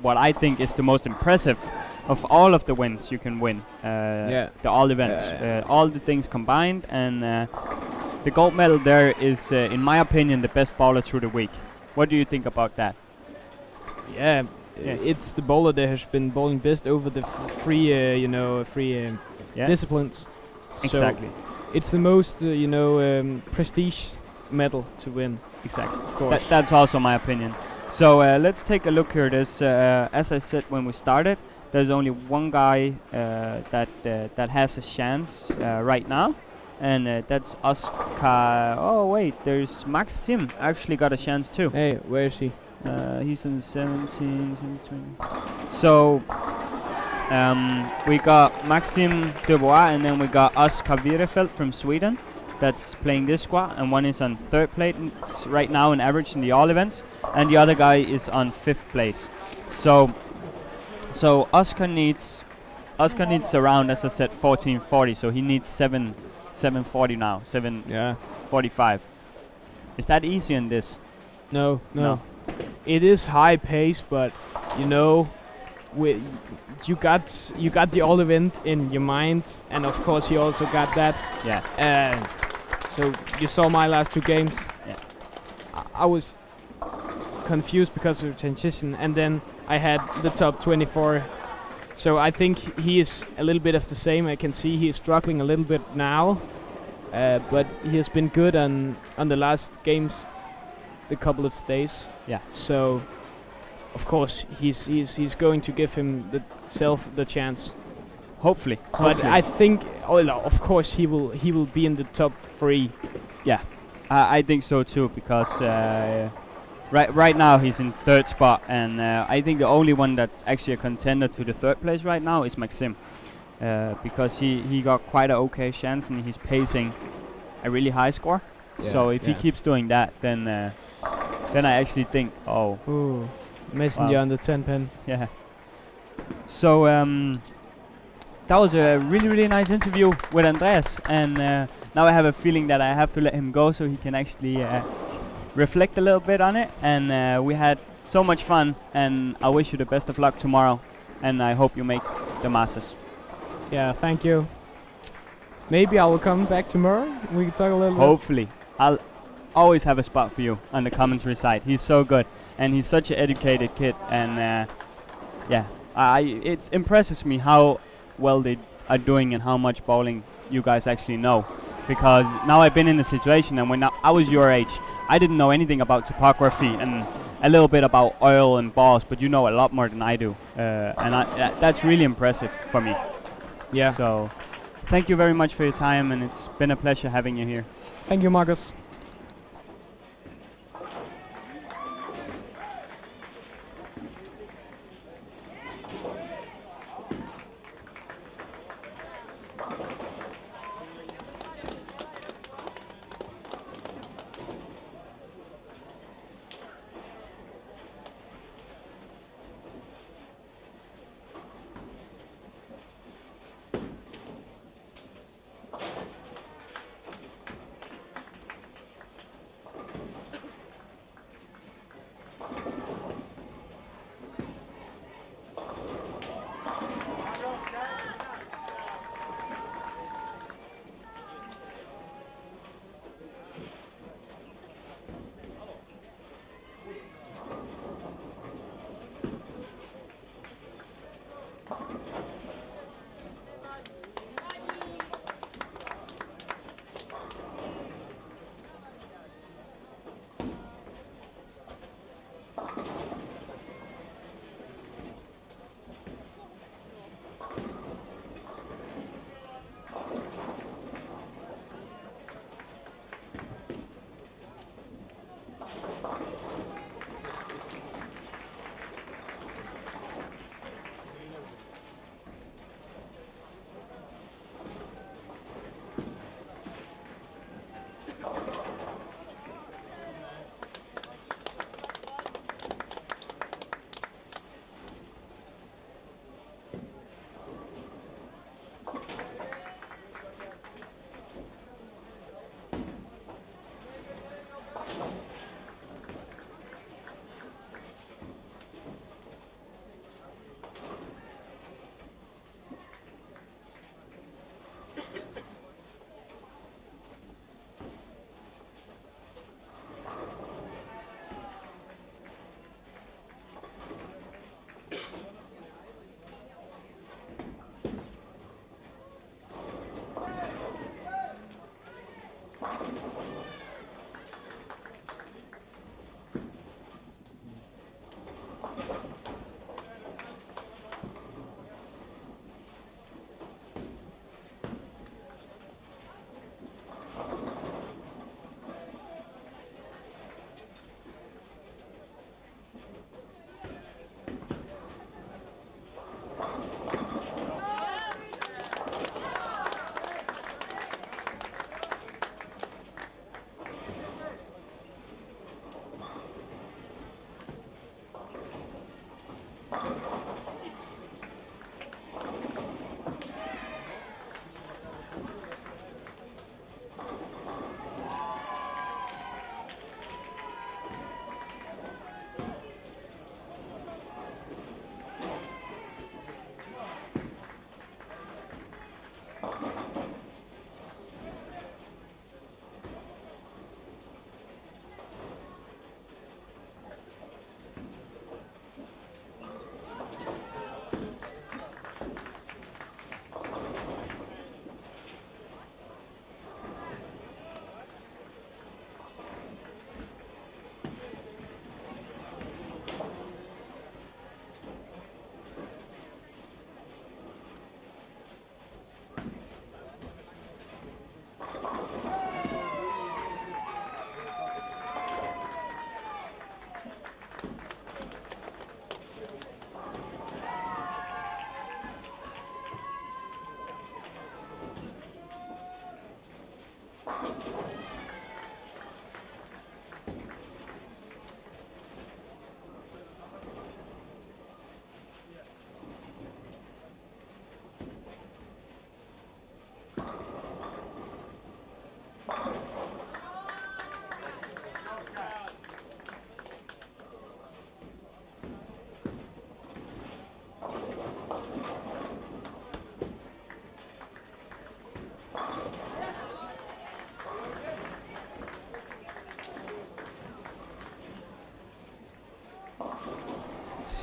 What I think is the most impressive of all of the wins you can win. The all events, all the things combined, and the gold medal there is, in my opinion, the best bowler through the week. What do you think about that? Yeah, it's the bowler that has been bowling best over the free disciplines. Exactly. So it's the most prestige medal to win. Exactly. Of course. That's also my opinion. So let's take a look here. There's, as I said when we started, there's only one guy that has a chance right now, and that's Oscar. Oh wait, there's Maxime actually got a chance too. Hey, where is he? He's in 17, 20. So we got Maxime Dubois, and then we got Oscar Virefelt from Sweden. That's playing this squad, and one is on 3rd place right now in average in the all events, and the other guy is on 5th place. So Oscar needs around, as I said, 1440. So he needs 740 now, 745. Is that easy in this? No. It is high pace, but you got the all event in your mind, and of course you also got that. Yeah. So you saw my last 2 games. Yeah. I was confused because of the transition, and then I had the top 24. So I think he is a little bit of the same. I can see he is struggling a little bit now, but he has been good on the last games, the couple of days. Yeah. So of course he's going to give him the chance. Hopefully. But I think, of course, he will be in the top 3. Yeah, I think so too, because right now he's in 3rd spot, and I think the only one that's actually a contender to the 3rd place right now is Maxime, because he got quite an okay chance, and he's pacing a really high score. Yeah, so if he keeps doing that, then I actually think, Ooh, Messenger on the 10 pin. Yeah. So that was a really, really nice interview with Andreas, and now I have a feeling that I have to let him go so he can actually reflect a little bit on it. And we had so much fun, and I wish you the best of luck tomorrow, and I hope you make the Masters. Yeah, thank you. Maybe I will come back tomorrow. We can talk a little. Hopefully. always have a spot for you on the commentary side. He's so good, and he's such an educated kid, and yeah, it impresses me how well they are doing and how much bowling you guys actually know. Because now I've been in a situation, and when I was your age, I didn't know anything about topography and a little bit about oil and balls, but you know a lot more than I do, and that's really impressive for me. Yeah. So, thank you very much for your time, and it's been a pleasure having you here. Thank you, Marcus.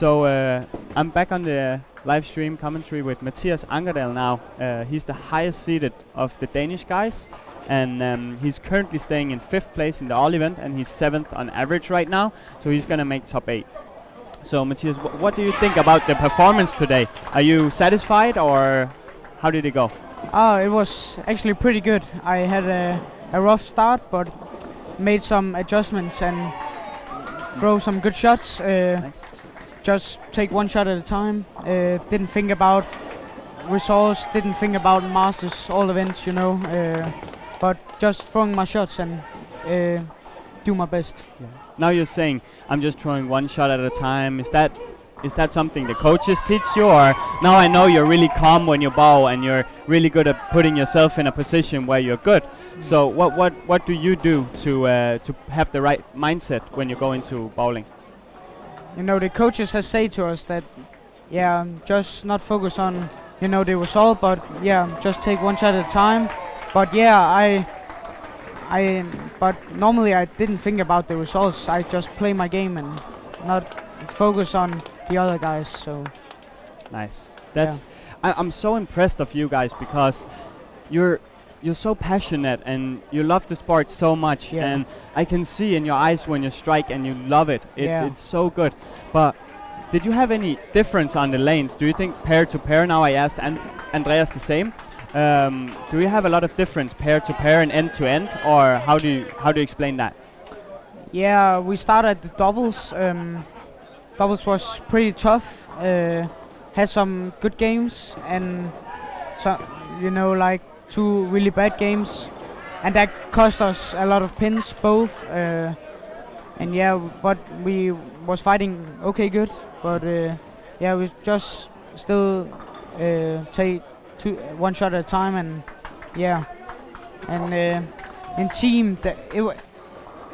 So I'm back on the live stream commentary with Mathias Ankerdal now. He's the highest seeded of the Danish guys, and he's currently staying in 5th place in the all event, and he's 7th on average right now. So he's gonna make top 8. So Mathias, what do you think about the performance today? Are you satisfied, or how did it go? Oh, it was actually pretty good. I had a rough start, but made some adjustments and throw some good shots. Nice. Just take one shot at a time. Didn't think about results, didn't think about masters, all events, you know. But just throwing my shots and do my best. Yeah. Now you're saying I'm just throwing one shot at a time. Is that something the coaches teach you, or now I know you're really calm when you bowl and you're really good at putting yourself in a position where you're good? So what do you do to have the right mindset when you go into bowling? You know, the coaches have said to us that, yeah, just not focus on, you know, the result, but yeah, just take one shot at a time. But yeah, but normally I didn't think about the results. I just play my game and not focus on the other guys. So nice. That's I'm so impressed of you guys, because you're so passionate and you love the sport so much, and I can see in your eyes when you strike and you love it. It's so good. But did you have any difference on the lanes? Do you think pair to pair? Now I asked Andreas the same. Do you have a lot of difference pair to pair and end to end, or how do you explain that? Yeah, we started the doubles. Doubles was pretty tough. Had some good games and so, you know, like 2 really bad games, and that cost us a lot of pins both. And yeah, but we was fighting okay good. But yeah, we just still take one shot at a time, and yeah, and in team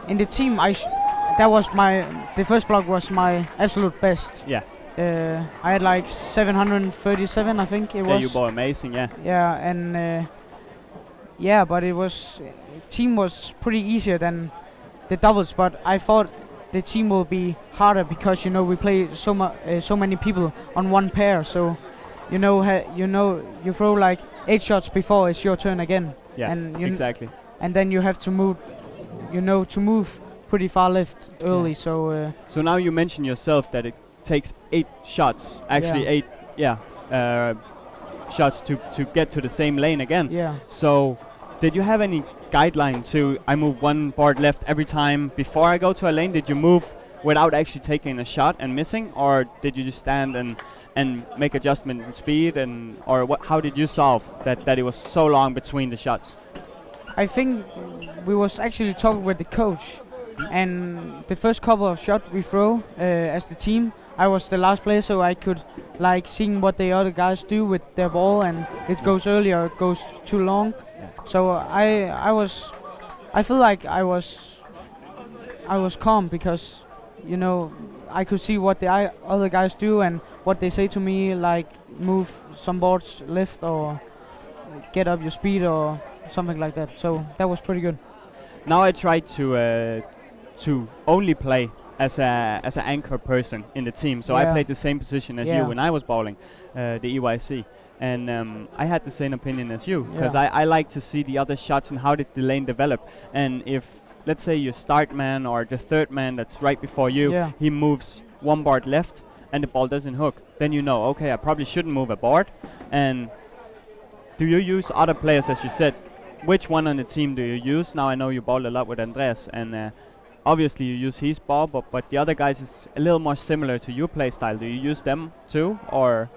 in the team that was the first block was my absolute best. Yeah. I had like 737, I think it was. Yeah, you ball amazing, yeah. Yeah, and yeah, but team was pretty easier than the doubles, but I thought the team will be harder because, you know, we play so many people on one pair, so you know you throw like 8 shots before it's your turn again. Yeah, and exactly. And then you have to move, to move pretty far left early. Yeah. So so now you mentioned yourself that it takes 8 shots, actually 8 shots to get to the same lane again. Yeah. So did you have any guideline to I move one board left every time before I go to a lane? Did you move without actually taking a shot and missing, or did you just stand and make adjustment in speed, how did you solve that it was so long between the shots? I think we was actually talking with the coach, and the first couple of shots we throw as the team, I was the last player, so I could like seeing what the other guys do with their ball, and it goes early or it goes too long. Yeah. So I feel like I was calm because, you know, I could see what the other guys do and what they say to me, like move some boards left or get up your speed or something like that. So that was pretty good. Now I tried to only play as an anchor person in the team. So I played the same position as you when I was bowling, the EYC. And I had the same opinion as you, because I like to see the other shots and how did the lane develop. And if, let's say, your start man or the third man that's right before you, he moves one board left and the ball doesn't hook, then you know, okay, I probably shouldn't move a board. And do you use other players, as you said? Which one on the team do you use? Now I know you bowl a lot with Andreas, and obviously you use his ball, but the other guys is a little more similar to your play style. Do you use them too, or?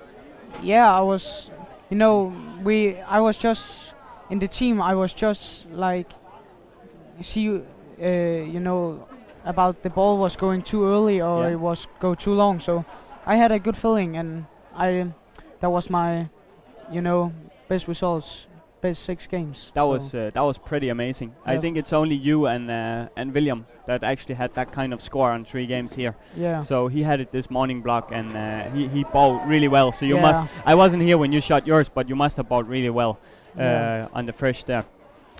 Yeah, I was, I was just in the team. I was just like, about the ball was going too early or it was go too long. So I had a good feeling, and that was my, best results, best 6 games. That was pretty amazing. I think it's only you and William that actually had that kind of score on 3 games here. Yeah. So he had it this morning block, and he bowled really well. So you must. I wasn't here when you shot yours, but you must have bowled really well on the fresh there.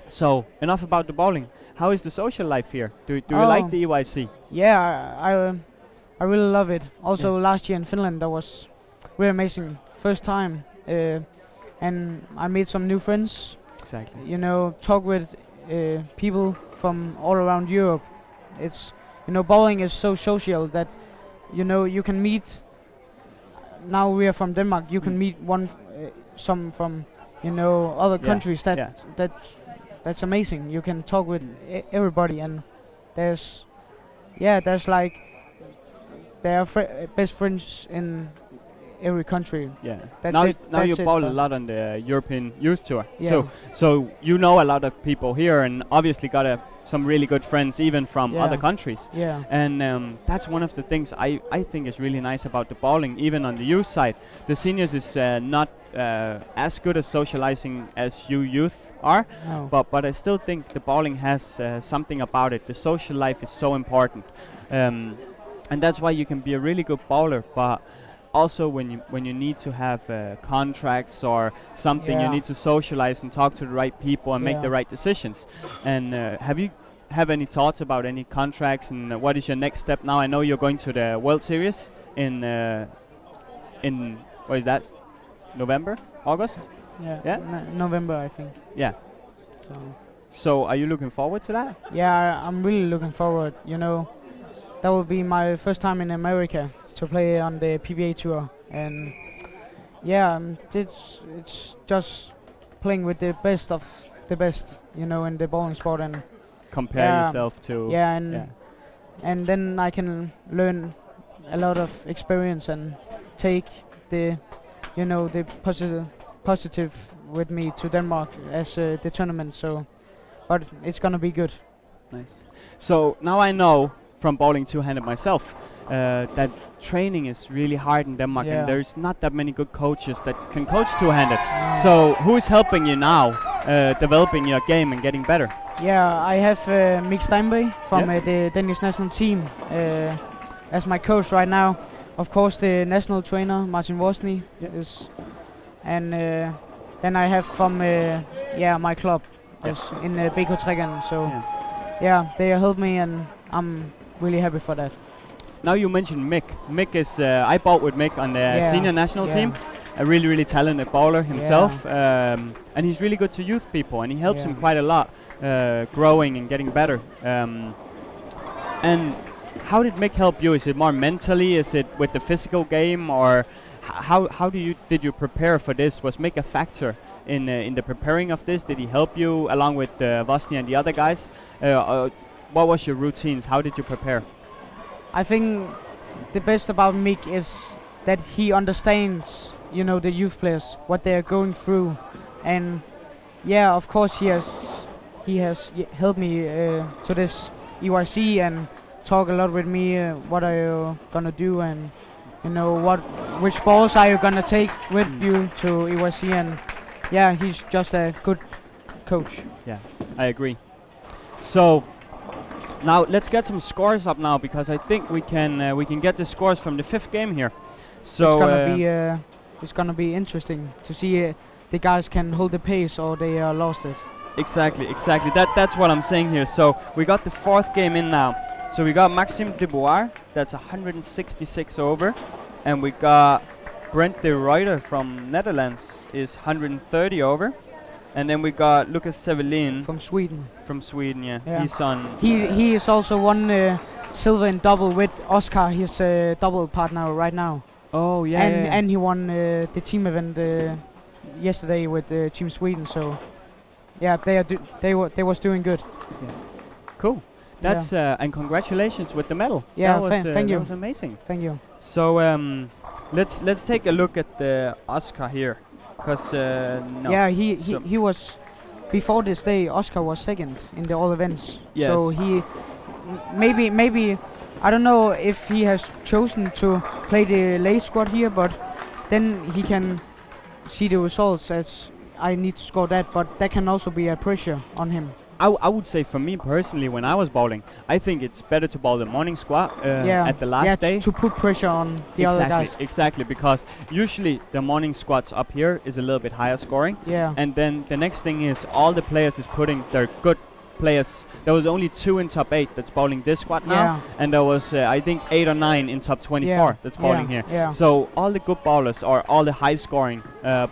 So enough about the bowling. How is the social life here? Do you like the EYC? Yeah, I really love it. Also, last year in Finland, that was really amazing. First time, and I made some new friends. Exactly. You know, talk with people from all around Europe. It's, you know, bowling is so social that, you know, you can meet. Now we are from Denmark. You can meet some from, you know, other countries. That's amazing. You can talk with everybody, and there's like there are best friends in every country. Yeah. That's Now you bowl a lot on the European Youth Tour. So you know a lot of people here, and obviously got some really good friends even from other countries. Yeah. And that's one of the things I think is really nice about the bowling, even on the youth side. The seniors is not as good at socializing as you youth are, No. but I still think the bowling has something about it. The social life is so important, and that's why you can be a really good bowler, but also when you need to have contracts or something, you need to socialize and talk to the right people and make the right decisions. And have any thoughts about any contracts, and what is your next step now? I know you're going to the World Series in what is that, November, August? Yeah? November, I think. Yeah. So are you looking forward to that? Yeah, I'm really looking forward. You know, that will be my first time in America to play on the PBA tour, and it's just playing with the best of the best, you know, in the bowling sport, and compare yourself to and then I can learn a lot of experience and take the, you know, the positive with me to Denmark as the tournament. So, but it's gonna be good. Nice. So now I know from bowling two-handed myself that training is really hard in Denmark, and there's not that many good coaches that can coach two-handed. So who is helping you now developing your game and getting better? Yeah, I have Mick Steinberg from the Danish national team as my coach right now. Of course, the national trainer Martin Worsny is, and then I have from my club in BK Trækken. So they help me, and I'm really happy for that. Now you mentioned Mick. Mick is I bowled with Mick on the senior national team. A really talented bowler himself, and he's really good to youth people, and he helps them quite a lot growing and getting better. And how did Mick help you? Is it more mentally? Is it with the physical game, or how did you prepare for this? Was Mick a factor in the preparing of this? Did he help you along with Vosny and the other guys? What was your routines? How did you prepare? I think the best about Mick is that he understands, you know, the youth players, what they are going through, and of course he has helped me to this EYC and talk a lot with me. What are you gonna do, and you know which balls are you gonna take with you to EYC, and he's just a good coach. Yeah, I agree. So now let's get some scores up now, because I think we can get the scores from the fifth game here. So it's gonna be interesting to see the guys can hold the pace or they lost it. Exactly. That's what I'm saying here. So we got the fourth game in now. So we got Maxime Debois, that's 166 over, and we got Brent de Ruyter from Netherlands is 130 over. And then we got Lucas Sevelin from Sweden. He's on. He is also won silver in double with Oscar, his double partner right now. Oh yeah. And he won the team event yesterday with Team Sweden. So they was doing good. Yeah. Cool. That's and congratulations with the medal. Yeah, thank you. That was amazing. Thank you. So let's take a look at the Oscar here. He was, before this day, Oscar was second in the all events. Yes. So he maybe I don't know if he has chosen to play the late squad here, but then he can see the results as I need to score that, but that can also be a pressure on him. I would say for me personally, when I was bowling, I think it's better to bowl the morning squad at the last day. To put pressure on the other guys. Exactly, because usually the morning squads up here is a little bit higher scoring. Yeah. And then the next thing is all the players is putting their good players. There was only 2 in top 8 that's bowling this squad now, Yeah. and there was I think 8 or 9 in top 24 Yeah. that's bowling Yeah. here. Yeah. So all the good bowlers or all the high-scoring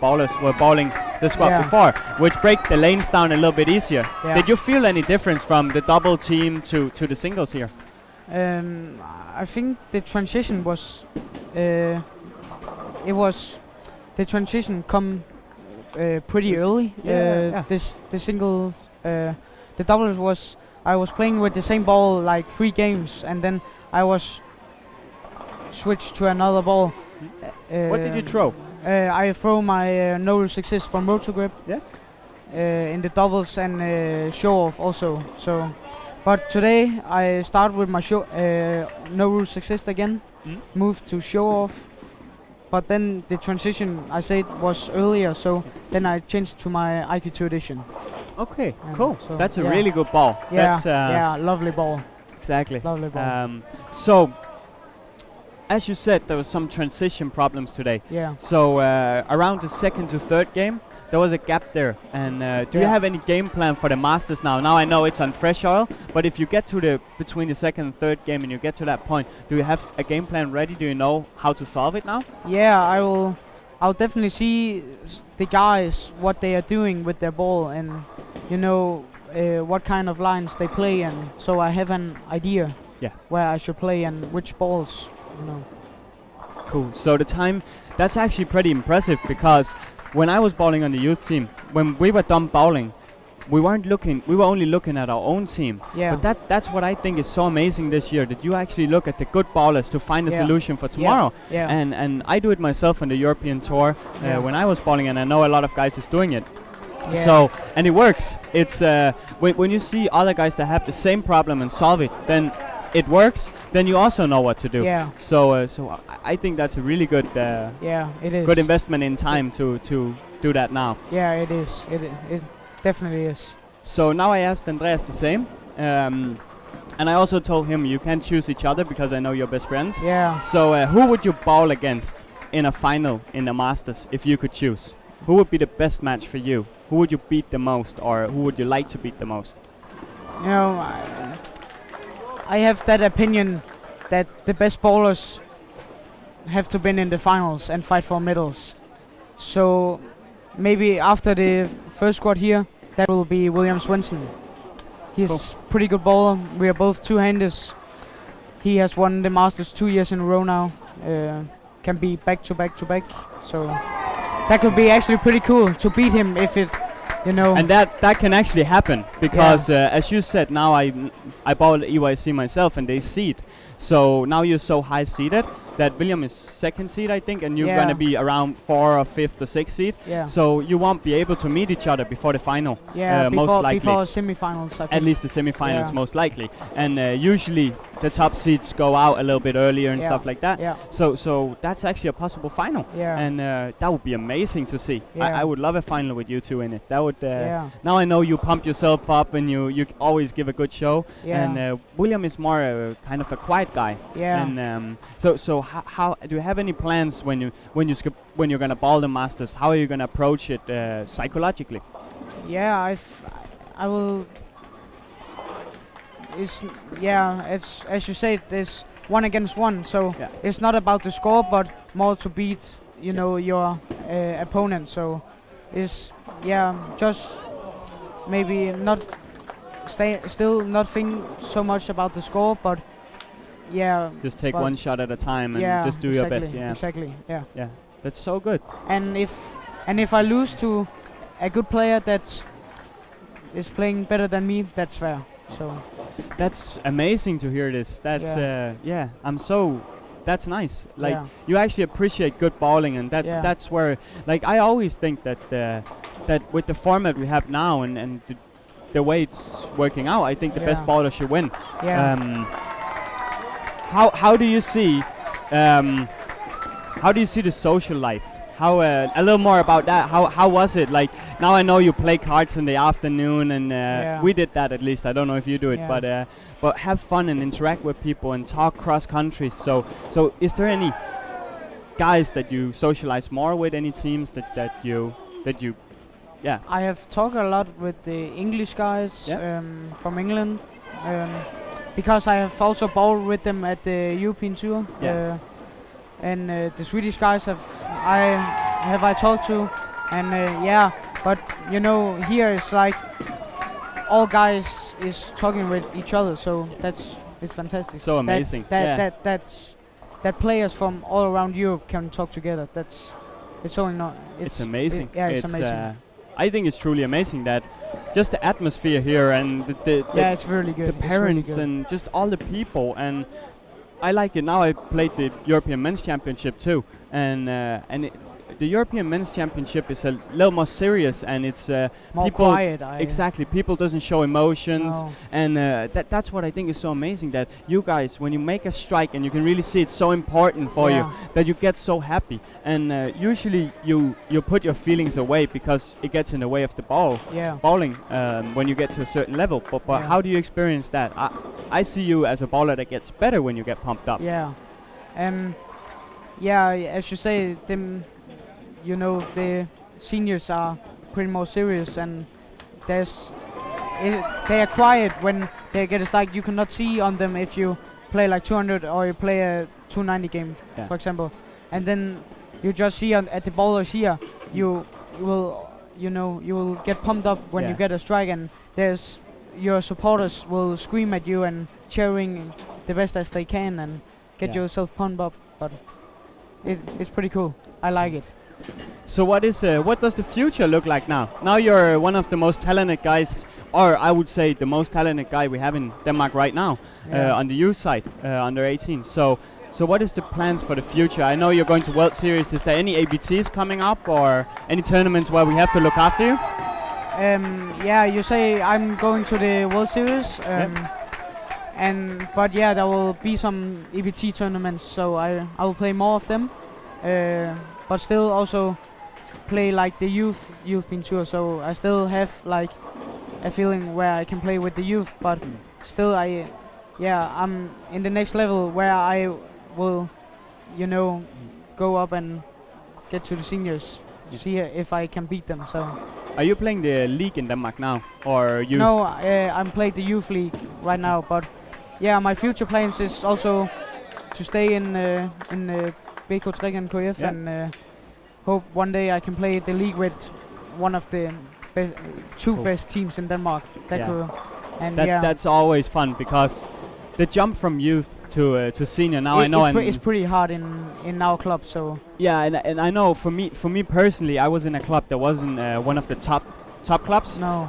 bowlers were bowling the squad Yeah. before, which break the lanes down a little bit easier. Yeah. Did you feel any difference from the double team to the singles here? I think the transition was, the transition come pretty early. Yeah. The single, the doubles was, I was playing with the same ball like 3 games, and then I was switched to another ball. What did you throw? I throw my no success from rotor grip. Yeah. In the doubles and show off also. So, but today I start with my no rule success again. Move to show off. But then the transition I said was earlier, so then I changed to my IQ2 edition. Okay, cool. So That's a yeah. really good ball. Yeah, That's, lovely ball. Exactly. Lovely ball. So, as you said, there was some transition problems today. Yeah. So around the 2nd to 3rd game, there was a gap there. And do you Yeah. have any game plan for the Masters now? Now I know it's on fresh oil, but if you get to between the 2nd and 3rd game and you get to that point, do you have a game plan ready? Do you know how to solve it now? Yeah, I'll definitely see the guys what they are doing with their ball, and what kind of lines they play, and so I have an idea. Yeah. Where I should play and which balls. Cool. So the time, that's actually pretty impressive, because when I was bowling on the youth team, when we were done bowling, we were only looking at our own team. Yeah. But that's what I think is so amazing this year, that you actually look at the good bowlers to find a Yeah. solution for tomorrow. Yeah. And I do it myself on the European tour when I was bowling, and I know a lot of guys is doing it. Yeah. So, and it works. It's when you see other guys that have the same problem and solve it, then it works. Then you also know what to do. Yeah. So I think that's a really good Yeah, it is. good investment in time to do that now. Yeah, it is. It definitely is. So now I asked Andreas the same, and I also told him you can't choose each other because I know you're best friends. Yeah. So who would you bowl against in a final in the Masters if you could choose? Who would be the best match for you? Who would you beat the most, or who would you like to beat the most? I have that opinion that the best bowlers have to be in the finals and fight for medals. So maybe after the first squad here, that will be William Swenson. He's pretty good bowler. We are both two-handers. He has won the Masters 2 years in a row now. Can be back to back to back. So that could be actually pretty cool to beat him if it, And that can actually happen, because as you said, now I bowl EYC myself and they seed. So now you're so high seeded that William is 2nd seed, I think, and you're Yeah. gonna be around 4th or 5th or 6th seed. Yeah. So you won't be able to meet each other before the final. Yeah, most likely. before semi-finals, I think. At least the semi-finals, Yeah. most likely. And usually the top seeds go out a little bit earlier and Yeah. stuff like that. Yeah. So that's actually a possible final. Yeah. And that would be amazing to see. Yeah. I would love a final with you two in it. That would. Yeah. Now I know you pump yourself up and you always give a good show. Yeah. And William is more kind of a quiet guy. Yeah. And so how do you have any plans when you're gonna bowl the Masters? How are you gonna approach it psychologically? Yeah, I will. It's as you said, there's 1 against 1, so Yeah. it's not about the score, but more to beat, your opponent. So it's just maybe not still not think so much about the score, but Just take but one shot at a time and just do your best. Yeah. Exactly. Yeah. Yeah. That's so good. And if I lose to a good player that is playing better than me, that's fair. So That's amazing to hear this. That's that's nice. Like Yeah. you actually appreciate good bowling, and that's where, like, I always think that that with the format we have now and the way it's working out, I think the best Yeah. bowler should win. Yeah. How do you see the social life? How a little more about that. How was it? Like, now I know you play cards in the afternoon, and we did that at least. I don't know if you do it, Yeah. but have fun and interact with people and talk cross countries. So is there any guys that you socialize more with? Any teams that you Yeah. I have talked a lot with the English guys Yeah. from England, because I have also bowled with them at the European Tour. Yeah. And the Swedish guys I talked to, and yeah, but you know, here it's like all guys is talking with each other, so it's fantastic. So amazing. That players from all around Europe can talk together. It's so It's amazing. It's amazing. I think it's truly amazing that just the atmosphere here and the It's really good. the It's really parents good. and just all the people, and I like it. Now I played the European Men's Championship too, and the European Men's Championship is a little more serious, and it's More people quiet. exactly. People doesn't show emotions, No. and that's what I think is so amazing. That you guys, when you make a strike, and you can really see it's so important for you Yeah. that you get so happy. And usually you put your feelings away because it gets in the way of the bowling when you get to a certain level. But Yeah. how do you experience that? I see you as a bowler that gets better when you get pumped up. Yeah. Yeah, as you say, you know, the seniors are pretty more serious, and they are quiet when they get a strike. You cannot see on them if you play like 200 or you play a 290 game, for example, and then you just see at the bowlers here, you will get pumped up when you get a strike, and your supporters will scream at you and cheering the best as they can and get yourself pumped up. But it's pretty cool. I like it. So what does the future look like now? Now you're one of the most talented guys, or I would say the most talented guy we have in Denmark right now, on the youth side, under 18. So what is the plans for the future? I know you're going to World Series. Is there any ABTs coming up, or any tournaments where we have to look after you? Yeah, you say I'm going to the World Series, but yeah, there will be some EBT tournaments, so I will play more of them. But still also play like the European Tour, so I still have like a feeling where I can play with the youth, but still I'm in the next level where I will, go up and get to the seniors, see if I can beat them. So. Are you playing the league in Denmark now, or youth? No, I'm playing the youth league right now, but yeah, my future plans is also to stay in BK Trækken KF and hope one day I can play the league with one of the two best teams in Denmark. That's always fun, because the jump from youth to senior now, I know it's pretty hard in our club. So yeah, and I know for me personally, I was in a club that wasn't one of the top clubs. No.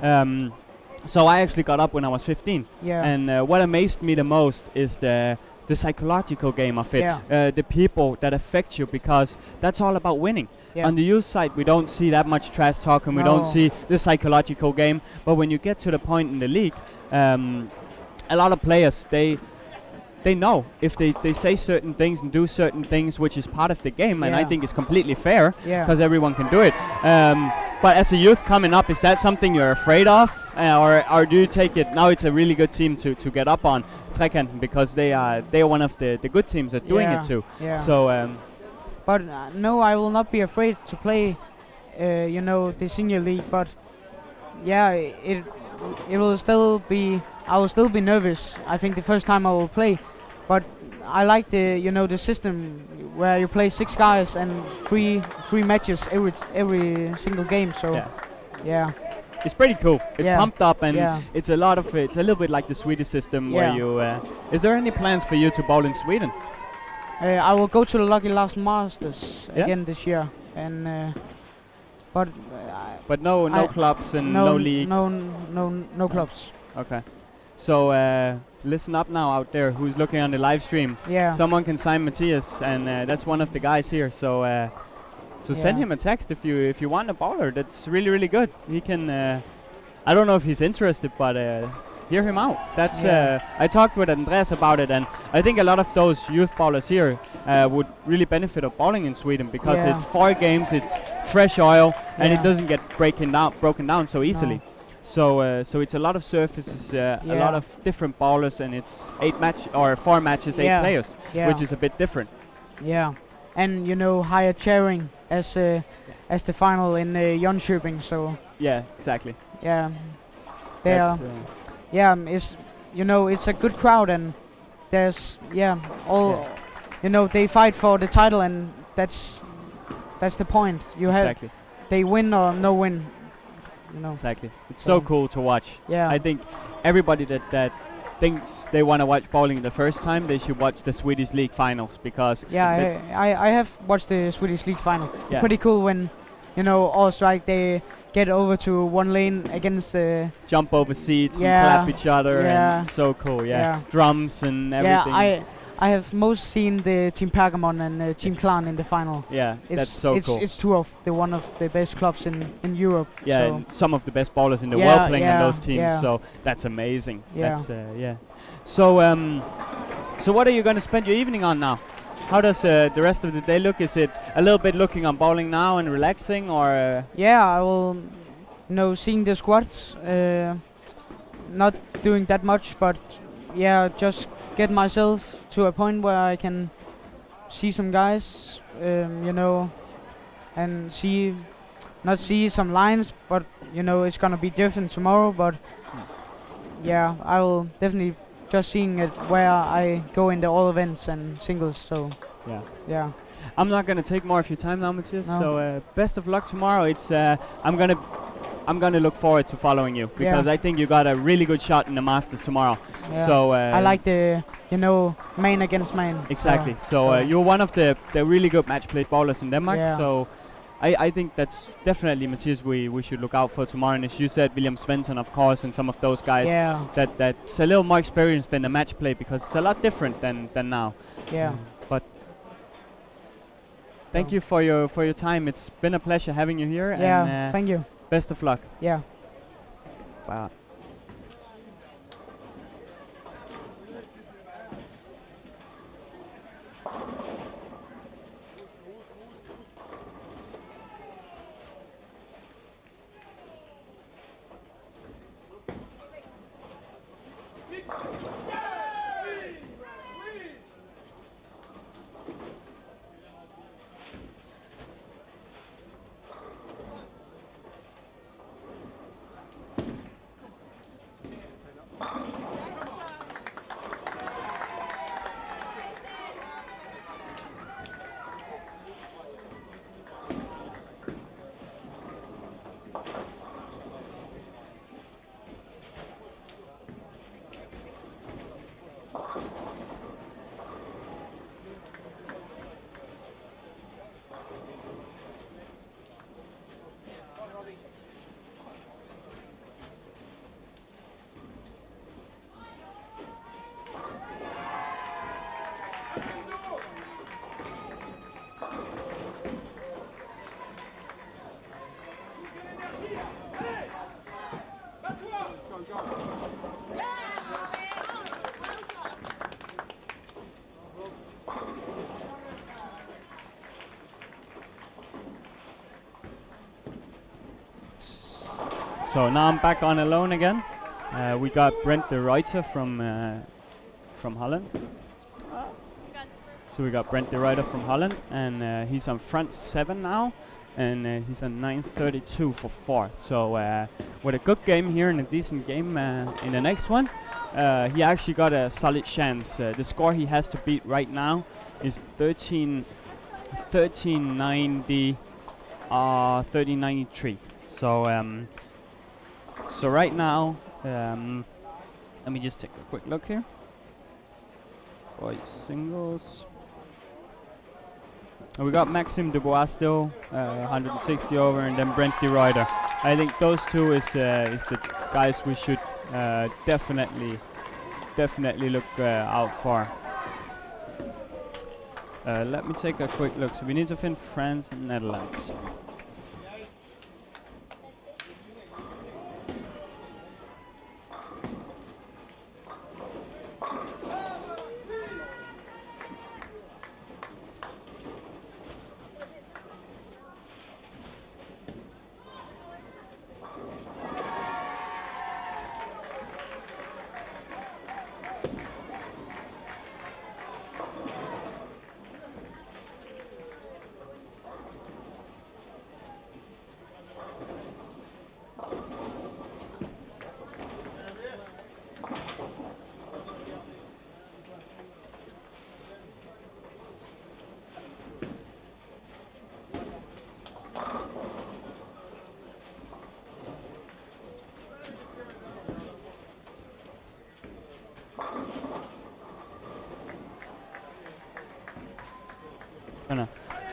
So I actually got up when I was 15. Yeah. And what amazed me the most is the psychological game of it. Yeah. The people that affect you, because that's all about winning. Yeah. On the youth side, we don't see that much trash talk, and we don't see the psychological game. But when you get to the point in the league, a lot of players, they know if they say certain things and do certain things, which is part of the game, and I think it's completely fair, because everyone can do it. But as a youth coming up, is that something you're afraid of, or do you take it? Now it's a really good team to get up on Trækken, because they are one of the good teams that doing it too. Yeah. So. But no, I will not be afraid to play, the senior league. But yeah, it will still be. I will still be nervous. I think the first time I will play, but I like the system where you play 6 guys and three matches every single game. So yeah. It's pretty cool. It's pumped up, and it's a little bit like the Swedish system where you. Is there any plans for you to bowl in Sweden? I will go to the Lucky Last Masters again this year, and but no clubs and no league. No clubs. Okay, so listen up now out there who's looking on the live stream. Yeah. Someone can sign Matthias, and that's one of the guys here. So send him a text if you want a bowler. That's really good. He can. I don't know if he's interested, but. Hear him out. That's I talked with Andreas about it, and I think a lot of those youth bowlers here would really benefit of bowling in Sweden, because it's 4 games, it's fresh oil, and it doesn't get broken down so easily. No. So it's a lot of surfaces, a lot of different bowlers, and it's 4 matches, 8 players, which is a bit different. Yeah, and higher cheering as the final in Jönköping. So Yeah, exactly. yeah, they That's, are. Yeah, it's a good crowd, and there's all they fight for the title, and that's the point. You have exactly. they win or no win. Exactly. It's so cool to watch. Yeah. I think everybody that thinks they want to watch bowling the first time, they should watch the Swedish League finals, because Yeah, I have watched the Swedish League final. Yeah. Pretty cool when all strike they get over to one lane against the jump over seats Yeah, and clap each other, yeah, and it's so cool. Yeah. yeah. Drums and everything. Yeah, I have most seen the Team Pergamon and Team Clan in the final. Yeah, that's so cool. It's two of one of the best clubs in Europe. Yeah, so and some of the best bowlers in the Yeah, world playing on yeah, those teams. yeah. So that's amazing. Yeah. That's yeah. So what are you going to spend your evening on now? How does the rest of the day look? Is it a little bit looking on bowling now and relaxing, or? Yeah, I will, seeing the squads, not doing that much, but yeah, just get myself to a point where I can see some guys, and not see some lines, but it's gonna be different tomorrow. But yeah, I will definitely just seeing it where I go in the all events and singles. So Yeah. yeah. I'm not gonna take more of your time now, Matthias. No. So best of luck tomorrow. It's I'm gonna look forward to following you, because I think you got a really good shot in the Masters tomorrow. Yeah. So I like the man against man. exactly. So you're one of the really good match play bowlers in Denmark. Yeah. So I think that's definitely Matthias we should look out for tomorrow. And as you said, William Svensson, of course, and some of those guys Yeah. that's a little more experienced than the match play, because it's a lot different than now. Yeah. But thank you for your time. It's been a pleasure having you here. Yeah. And Thank you. best of luck. Yeah. Wow. So now I'm back on alone again. We got Brent de Ruyter from Holland. So we got Brent de Ruyter from Holland, and he's on front 7 now, and he's on 932 for 4. So with a good game here and a decent game in the next one, he actually got a solid chance. The score he has to beat right now is 1390, 1393. So right now, let me just take a quick look here. Boys singles. And we got Maxime Dubois still, 160 over, and then Brent de Ruyter. I think those two is the guys we should definitely look out for. Let me take a quick look. So we need to find France and Netherlands.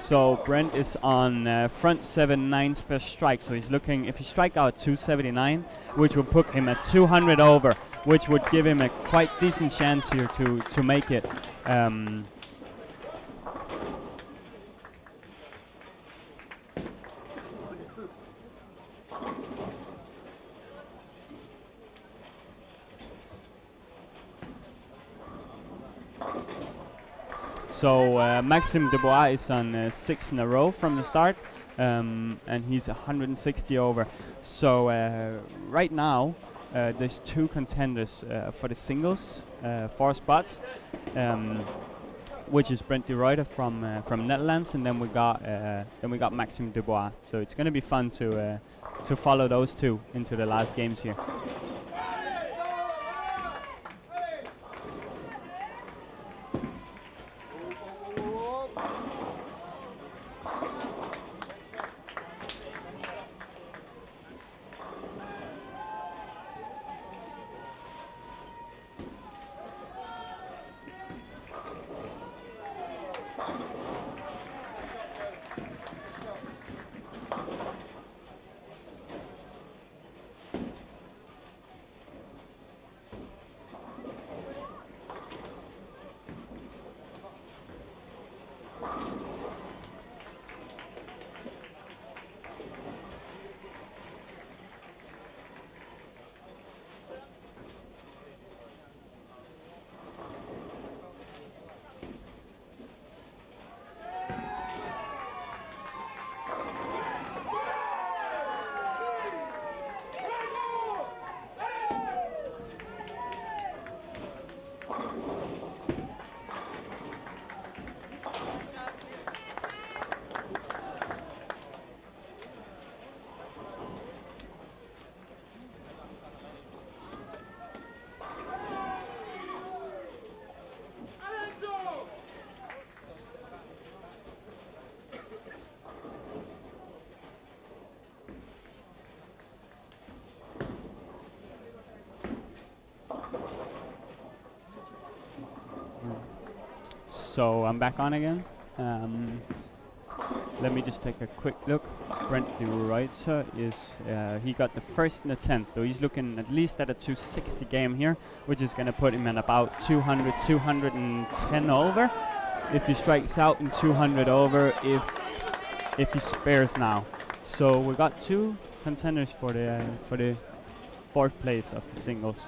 So Brent is on front 7/9 per strike. So he's looking, if he strike out 279, which would put him at 200 over, which would give him a quite decent chance here to make it. So Maxime Dubois is on 6 in a row from the start, and he's 160 over. So right now there's 2 contenders for the singles, 4 spots, which is Brent de Ruyter from Netherlands, and then we got Maxime Dubois. So it's going to be fun to follow those 2 into the last games here. So I'm back on again. Let me just take a quick look. Brent de Ruyter is, he got the first and the 10th, so he's looking at least at a 260 game here, which is going to put him at about 200, 210 over. If he strikes out in 200 over, if he spares now. So we got 2 contenders for the 4th place of the singles.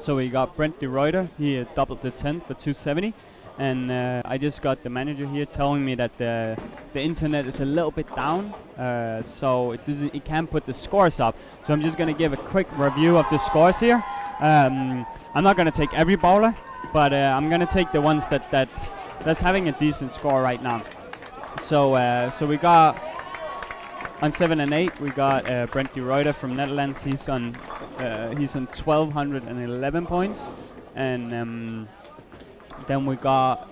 So we got Brent de Ruyter, he doubled the 10th for 270, and I just got the manager here telling me that the internet is a little bit down, so it can't put the scores up. So I'm just going to give a quick review of the scores here. I'm not going to take every bowler, but I'm going to take the ones that's having a decent score right now. So we got on 7 and 8 we got Brent de Ruyter from Netherlands. He's on 1,211 points, and then we got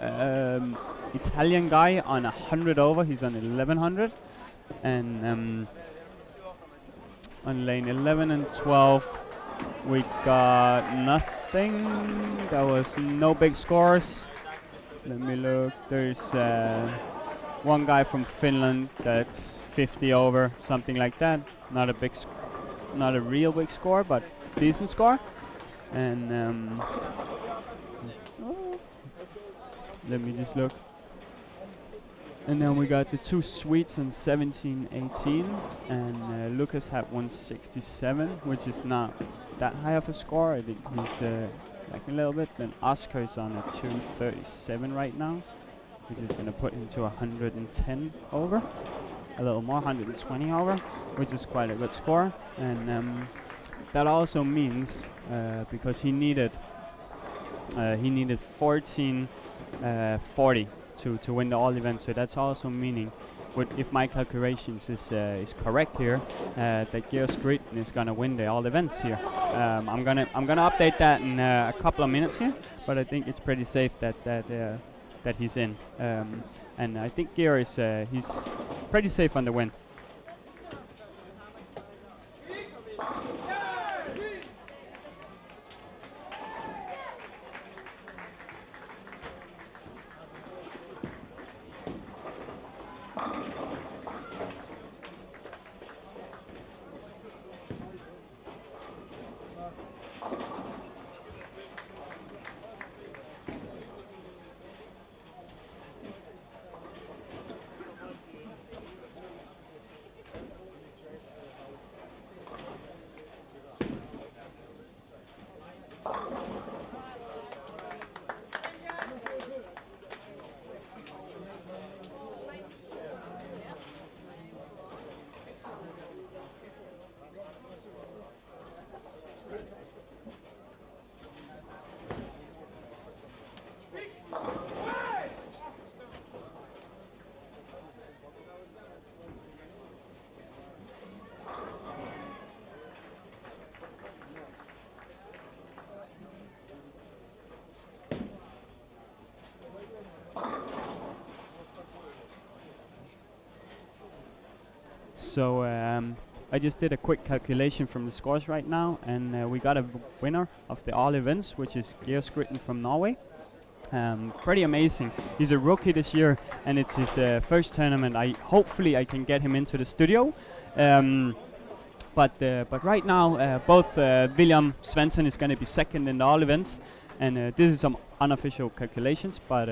Italian guy on 100 over. He's on 1,100, and on lane 11 and 12 we got nothing. There was no big scores. Let me look. There's one guy from Finland that's 50 over, something like that. Not a real big score, but decent score. And let me just look. And then we got the two Swedes on 17-18, and Lucas had 167, which is not that high of a score. I think he's lacking a little bit. Then Oscar is on a 237 right now, which is going to put him to 110 over, a little more, 120 over, which is quite a good score. And that also means because he needed 1440 to win the all event, so that's also meaning, if my calculations is correct here, that Georg Skritten is gonna win the all events here. I'm gonna update that in a couple of minutes here, but I think it's pretty safe that he's in, and I think Georg is he's pretty safe on the win. So I just did a quick calculation from the scores right now, and we got a winner of the all events, which is Georg Skritten from Norway. Pretty amazing. He's a rookie this year, and it's his first tournament. Hopefully I can get him into the studio. But right now, both William Svensson is going to be second in the all events, and this is some unofficial calculations. But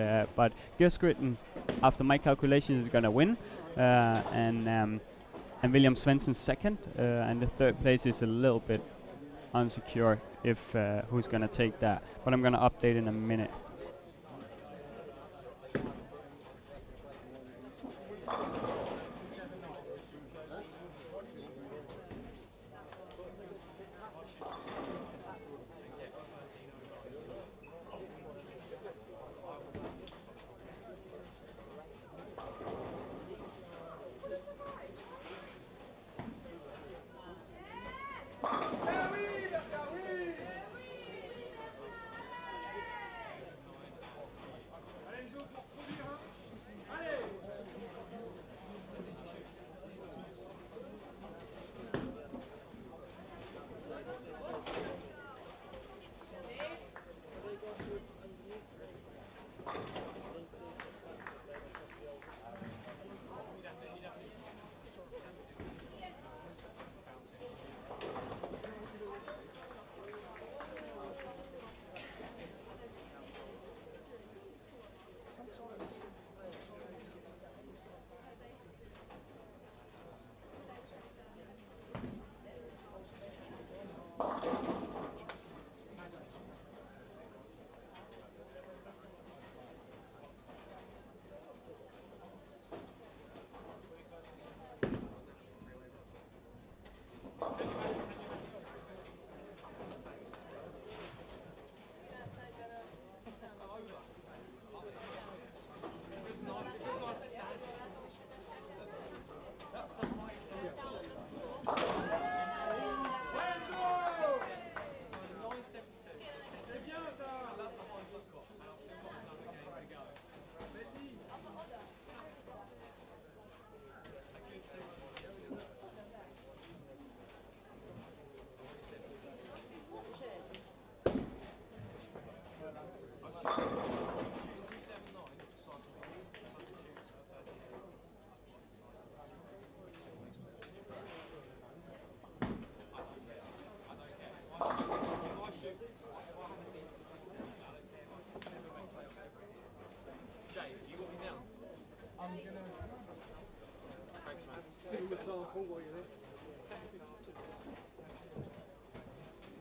Georg Skritten, after my calculations, is going to win, and William Svensson second, and the third place is a little bit unsecure if who's going to take that. But I'm going to update in a minute.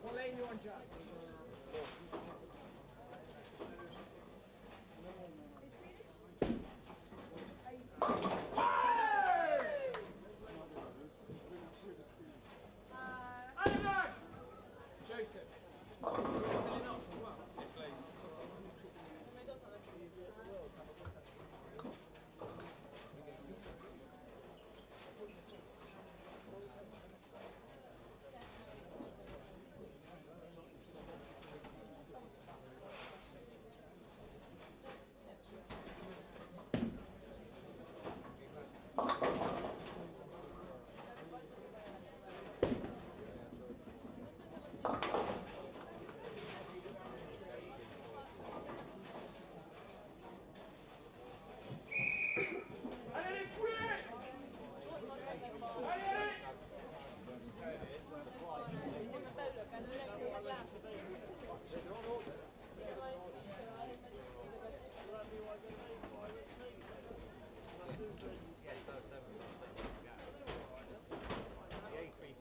What lane you on, Jack? Joseph. Yes, please.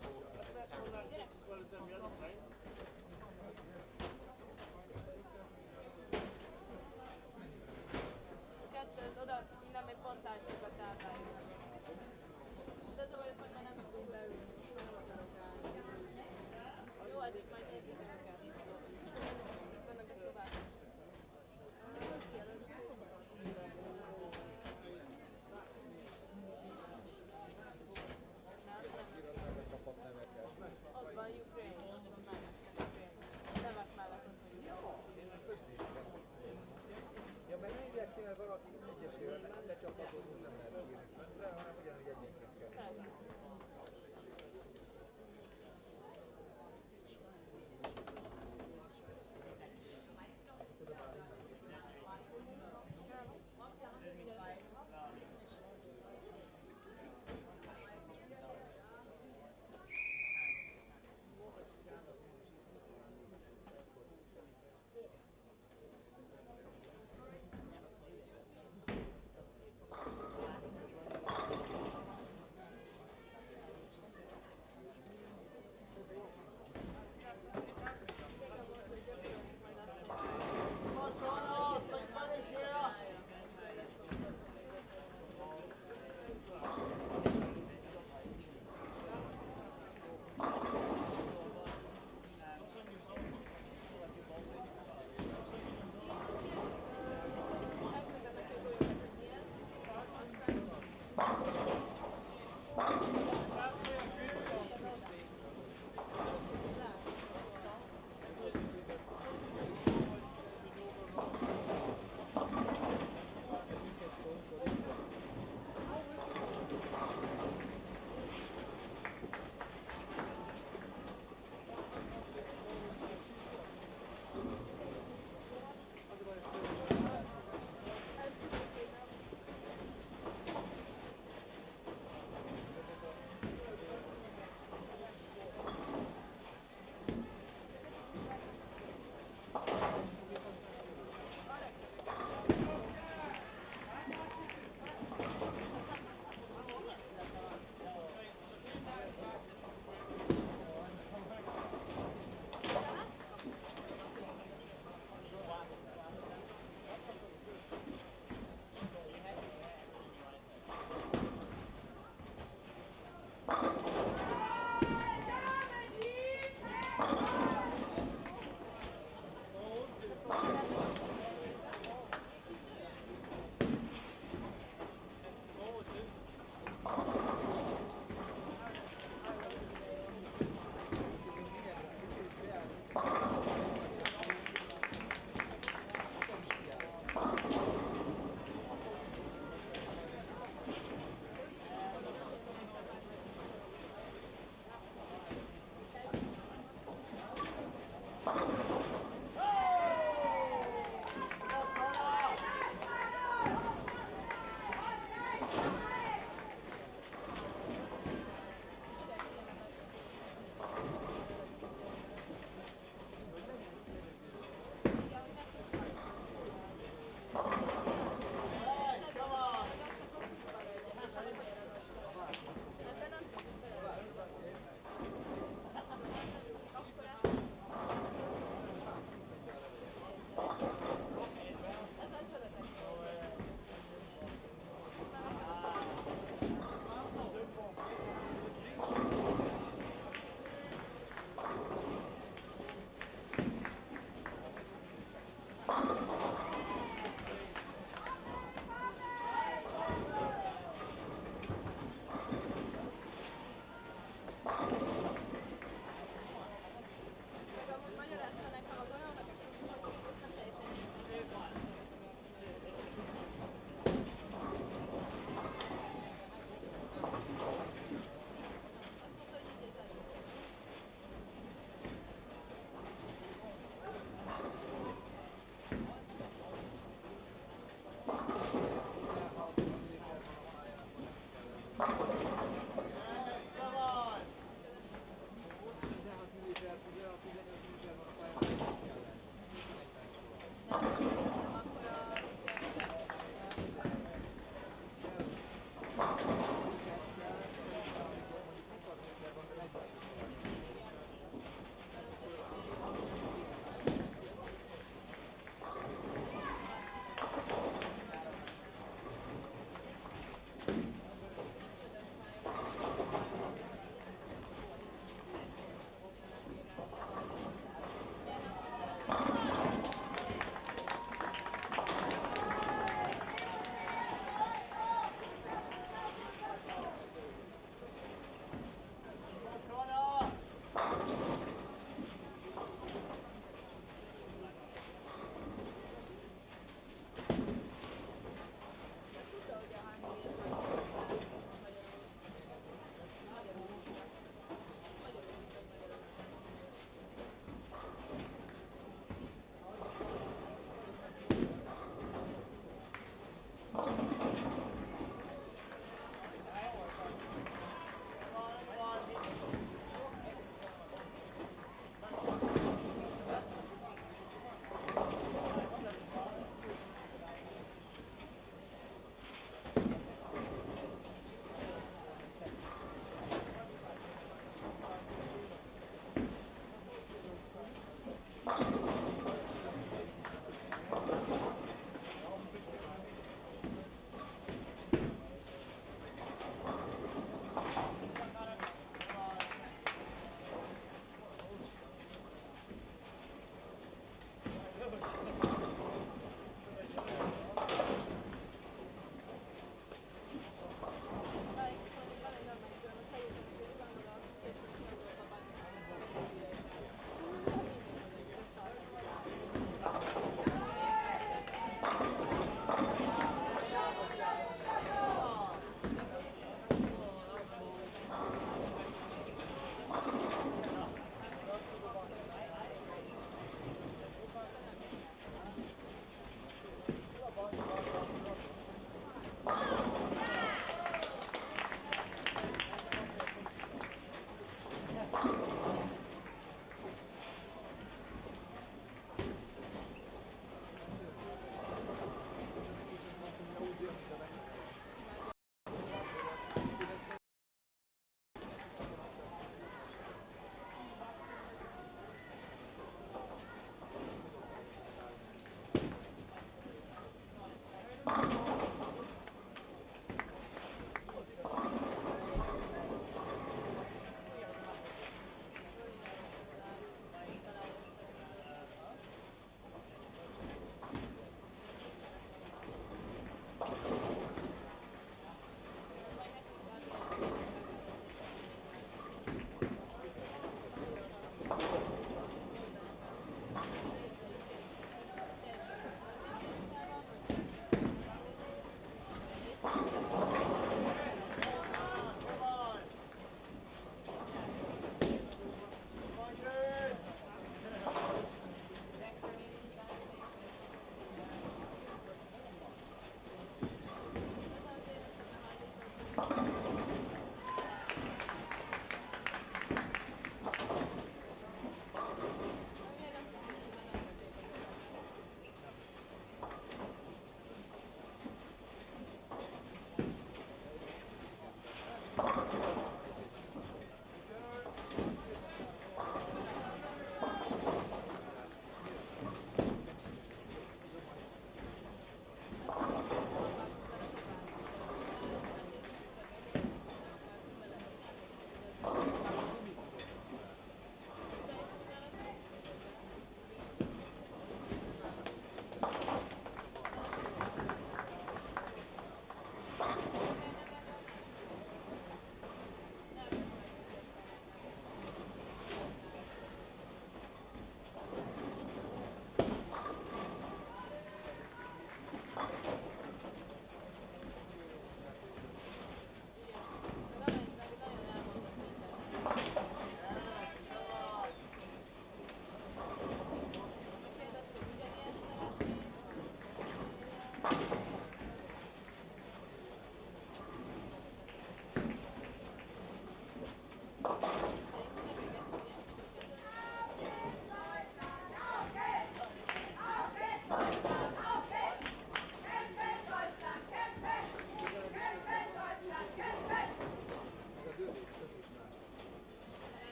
Kettőt oda, innen még pont átjuk a táblára. De az a baj, hogy nem tudunk beülni. Jó, az itt majd nézzük őket. Vannak a szobák. Ott van Ukraine, ott van mellett Ukraine. Nevek mellett ott van Ukraine. Ja, mert mindjárt valaki egyesével lecsapatodni nem lehet írni földre, hanem ugyanúgy egyenként kell.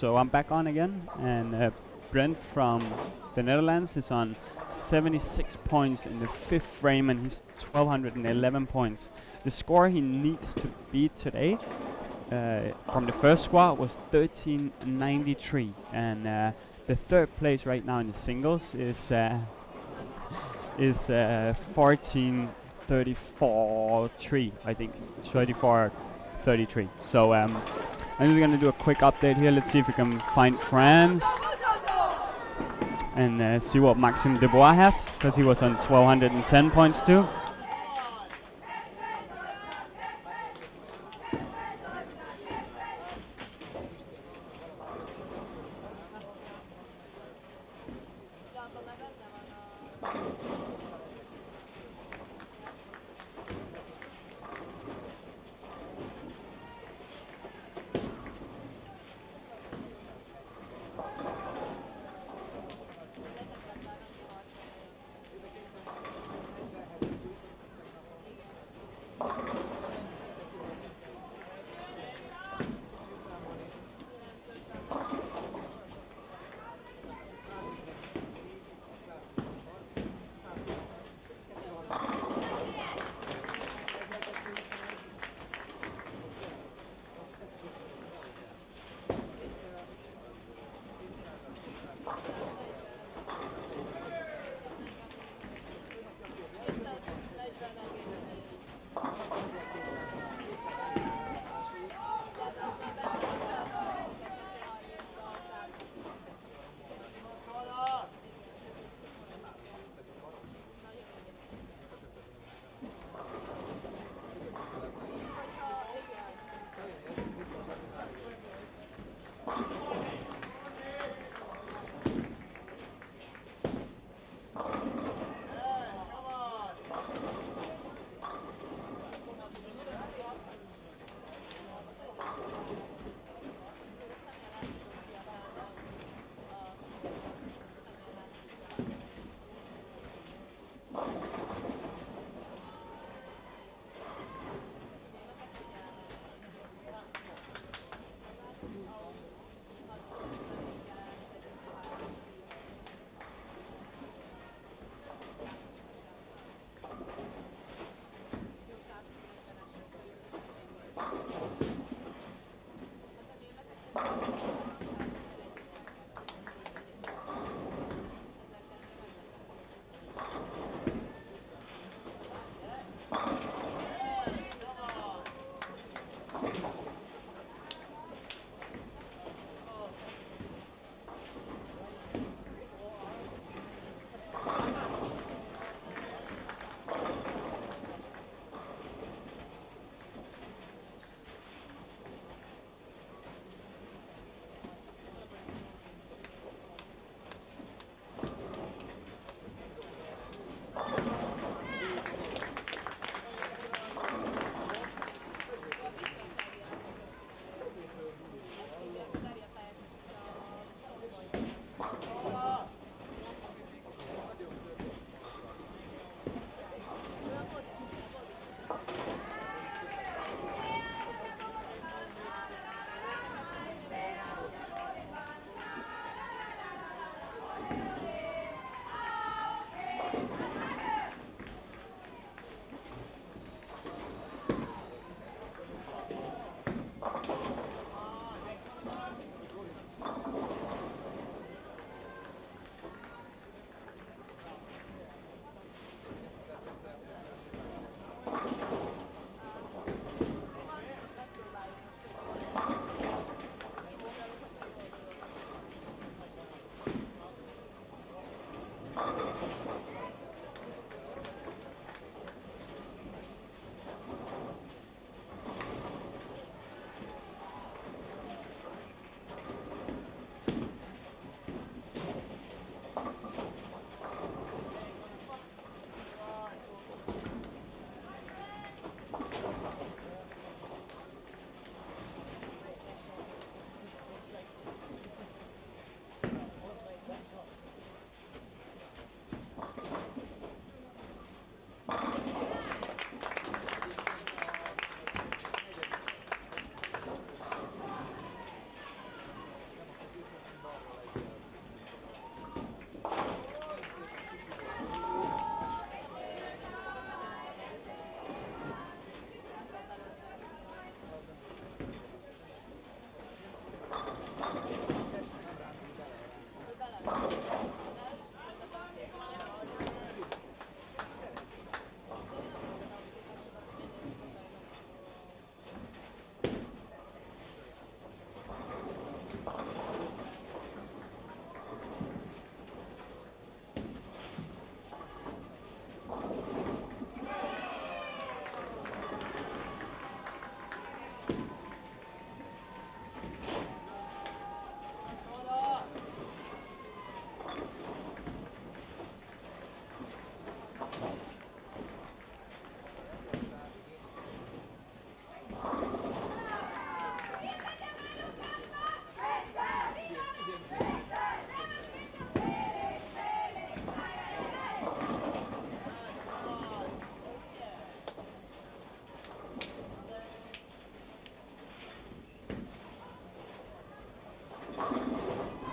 So I'm back on again, and Brent from the Netherlands is on 76 points in the 5th frame, and he's 1211 points. The score he needs to beat today from the first squad was 1393, and the 3rd place right now in the singles is 1434-3, I think, 34-33. So I'm just gonna do a quick update here. Let's see if we can find France and see what Maxime Debois has, because he was on 1210 points too.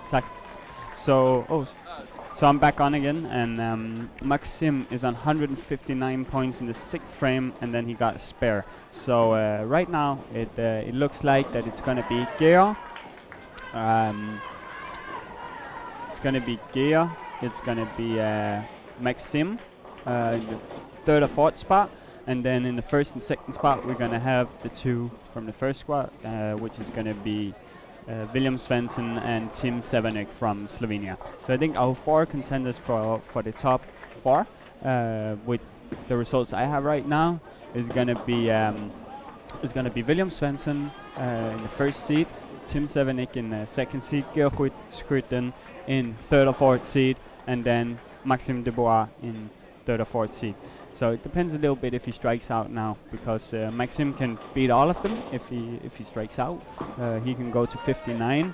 Tak. So, so I'm back on again, and Maxim is on 159 points in the 6th frame, and then he got a spare. So right now it looks like that it's gonna be Gea. It's gonna be Gea. It's gonna be Maxim, in the 3rd or 4th spot, and then in the 1st and 2nd spot we're gonna have the 2 from the 1st squad, which is gonna be William Svensson and Tim Severnik from Slovenia. So I think our 4 contenders for the top 4, with the results I have right now, is gonna be William Svensson in the 1st seed, Tim Severnik in the 2nd seed, Georg Skruten in 3rd or 4th seed, and then Maxime Debois in 3rd or 4th seed. So it depends a little bit if he strikes out now, because Maxim can beat all of them if he strikes out. He can go to 59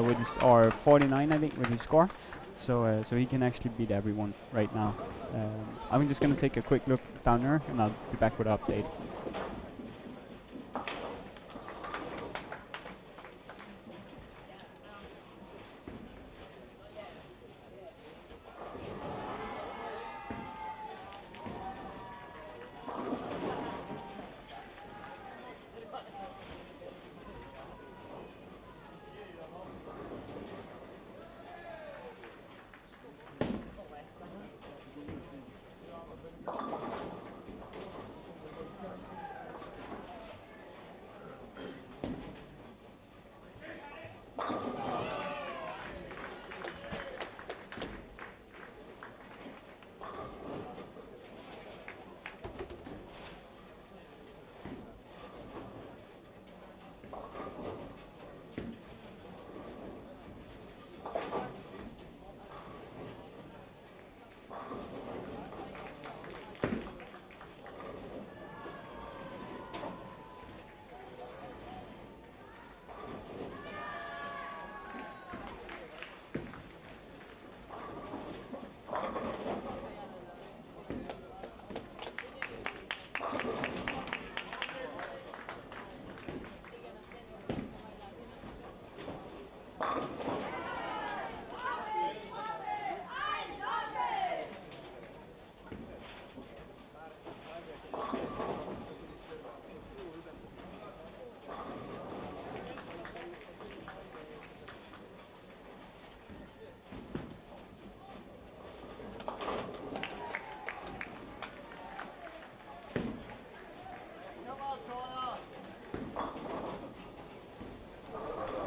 with his, or 49 I think with his score. So so he can actually beat everyone right now. I'm just gonna take a quick look down there, and I'll be back with an update.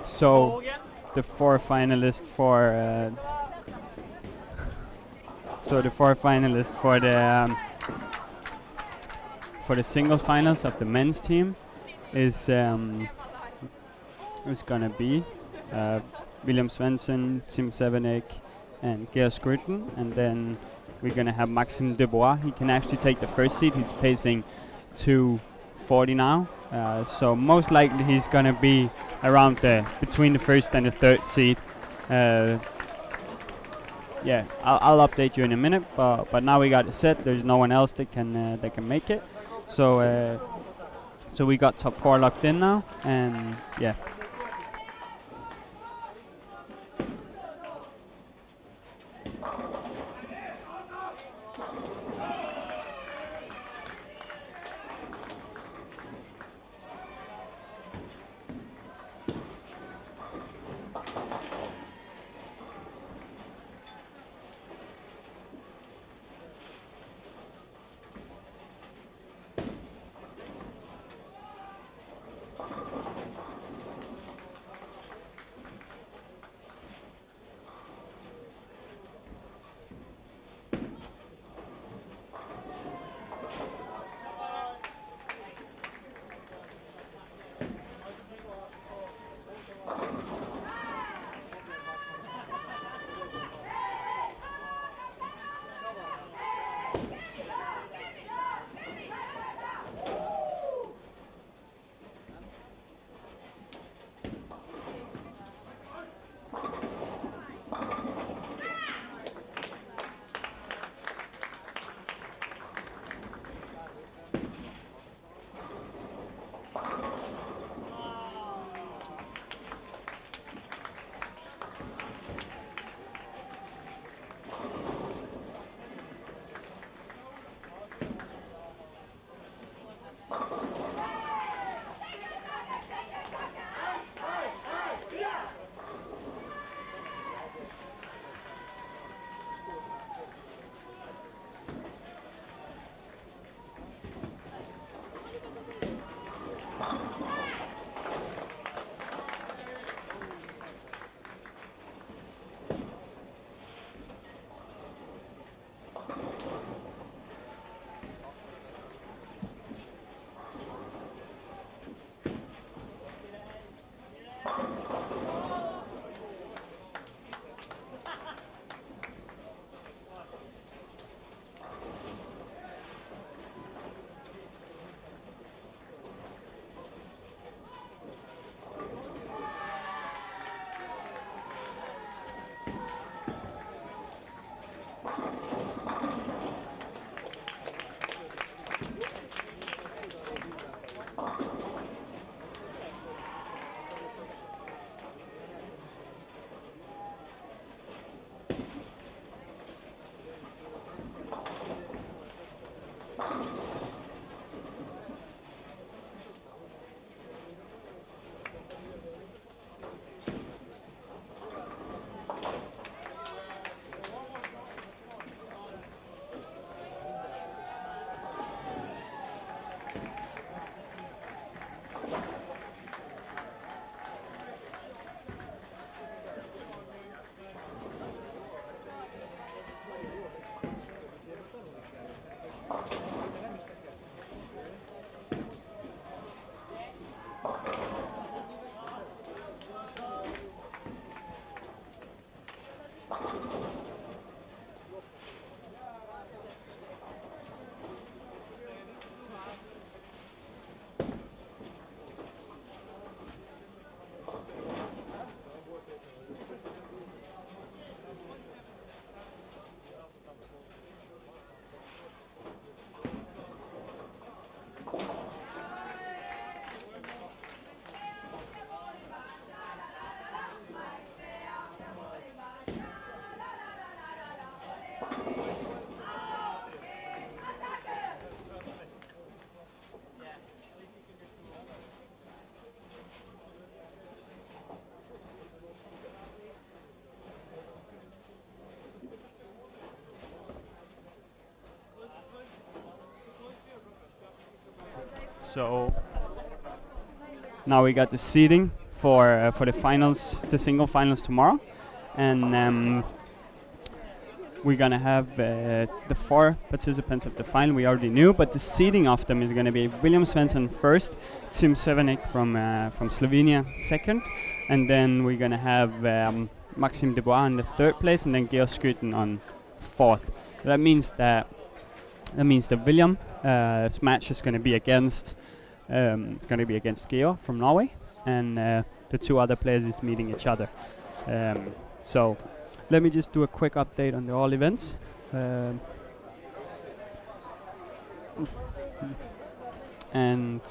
So the 4 finalists for the singles finals of the men's team is gonna be William Svensson, Tim Severnik, and Georg Skruten, and then we're gonna have Maxime Debois. He can actually take the 1st seed. He's pacing 240 now, so most likely he's gonna be around between the 1st and the 3rd seed. Yeah, I'll update you in a minute, but now we got it set. There's no one else that can make it. So so we got top 4 locked in now, and yeah. So now we got the seeding for the finals, the single finals tomorrow, and we're gonna have the 4 participants of the final we already knew, but the seeding of them is gonna be William Svensson first, Tim Severnik from Slovenia second, and then we're gonna have Maxime Dubois in the 3rd place, and then Georg Skytten on 4th. That means that William's match is gonna be against Georg from Norway, and the 2 other players is meeting each other. So let me just do a quick update on the all events. And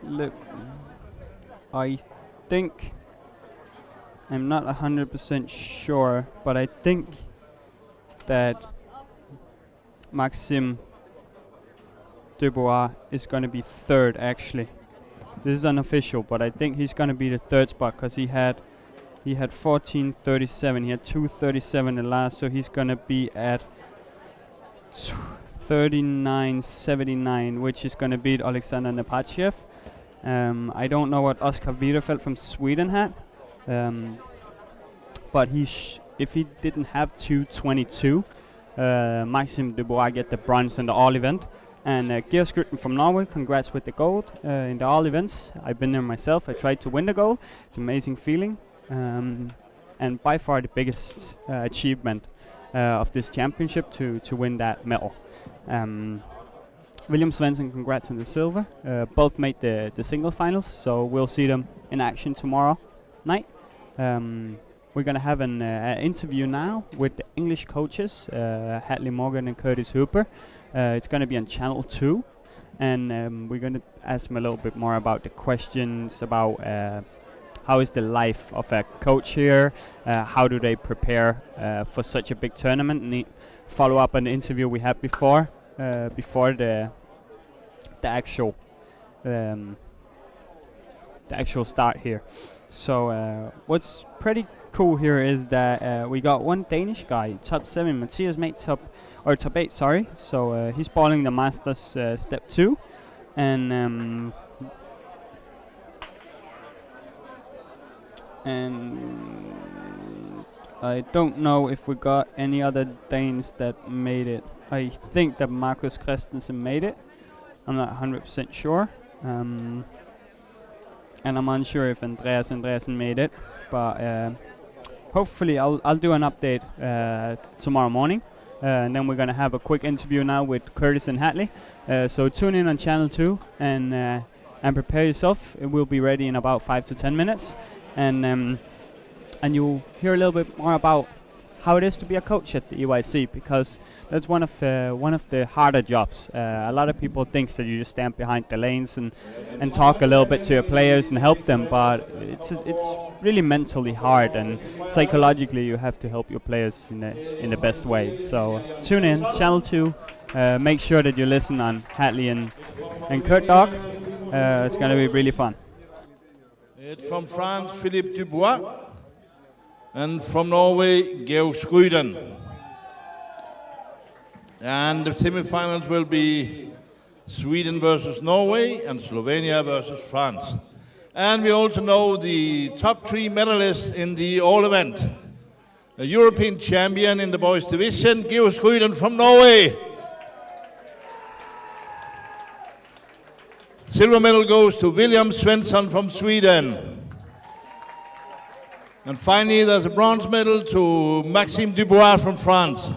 look, I think, I'm not 100% sure, but I think that Maxime Dubois is going to be 3rd actually. This is unofficial, but I think he's going to be the 3rd spot because he had 14:37. He had 2:37 the last, so he's going to be at 39:79, which is going to beat Alexander Nepachev. I don't know what Oscar Widerfeldt from Sweden had, but if he didn't have 2:22, Maxime Dubois get the bronze in the all event. And Georg Skytten from Norway, congrats with the gold in the all events. I've been there myself. I tried to win the gold. It's an amazing feeling, and by far the biggest achievement of this championship to win that medal. William Svensson, congrats on the silver. Both made the single finals, so we'll see them in action tomorrow night. We're gonna have an interview now with the English coaches, Hadley Morgan and Curtis Hooper. It's going to be on Channel 2, and we're going to ask them a little bit more about the questions about how is the life of a coach here, how do they prepare for such a big tournament, and follow up on the interview we had before the actual start here. So what's pretty cool here is that we got one Danish guy, top 7. Matthias made top 8, sorry. So he's bowling the Masters step 2, and I don't know if we got any other Danes that made it. I think that Markus Christensen made it. I'm not 100% sure. And I'm unsure if Andreas Andreasen made it, but hopefully I'll do an update tomorrow morning, and then we're gonna have a quick interview now with Curtis and Hadley. So tune in on Channel 2 and prepare yourself. It will be ready in about 5 to 10 minutes, and you'll hear a little bit more about how it is to be a coach at the EYC, because that's one of the harder jobs. A lot of people think that you just stand behind the lanes and talk a little bit to your players and help them, but it's really mentally hard, and psychologically you have to help your players in the best way. So tune in, Channel 2. Make sure that you listen on Hadley and Kurt Dog. It's going to be really fun. It's from France, Philippe Dubois. And from Norway, Georg Skytten. And the semifinals will be Sweden versus Norway and Slovenia versus France. And we also know the top 3 medalists in the all event. A European champion in the boys division, Georg Skytten from Norway. Silver medal goes to William Svensson from Sweden. And finally, there's a bronze medal to Maxime Dubois from France.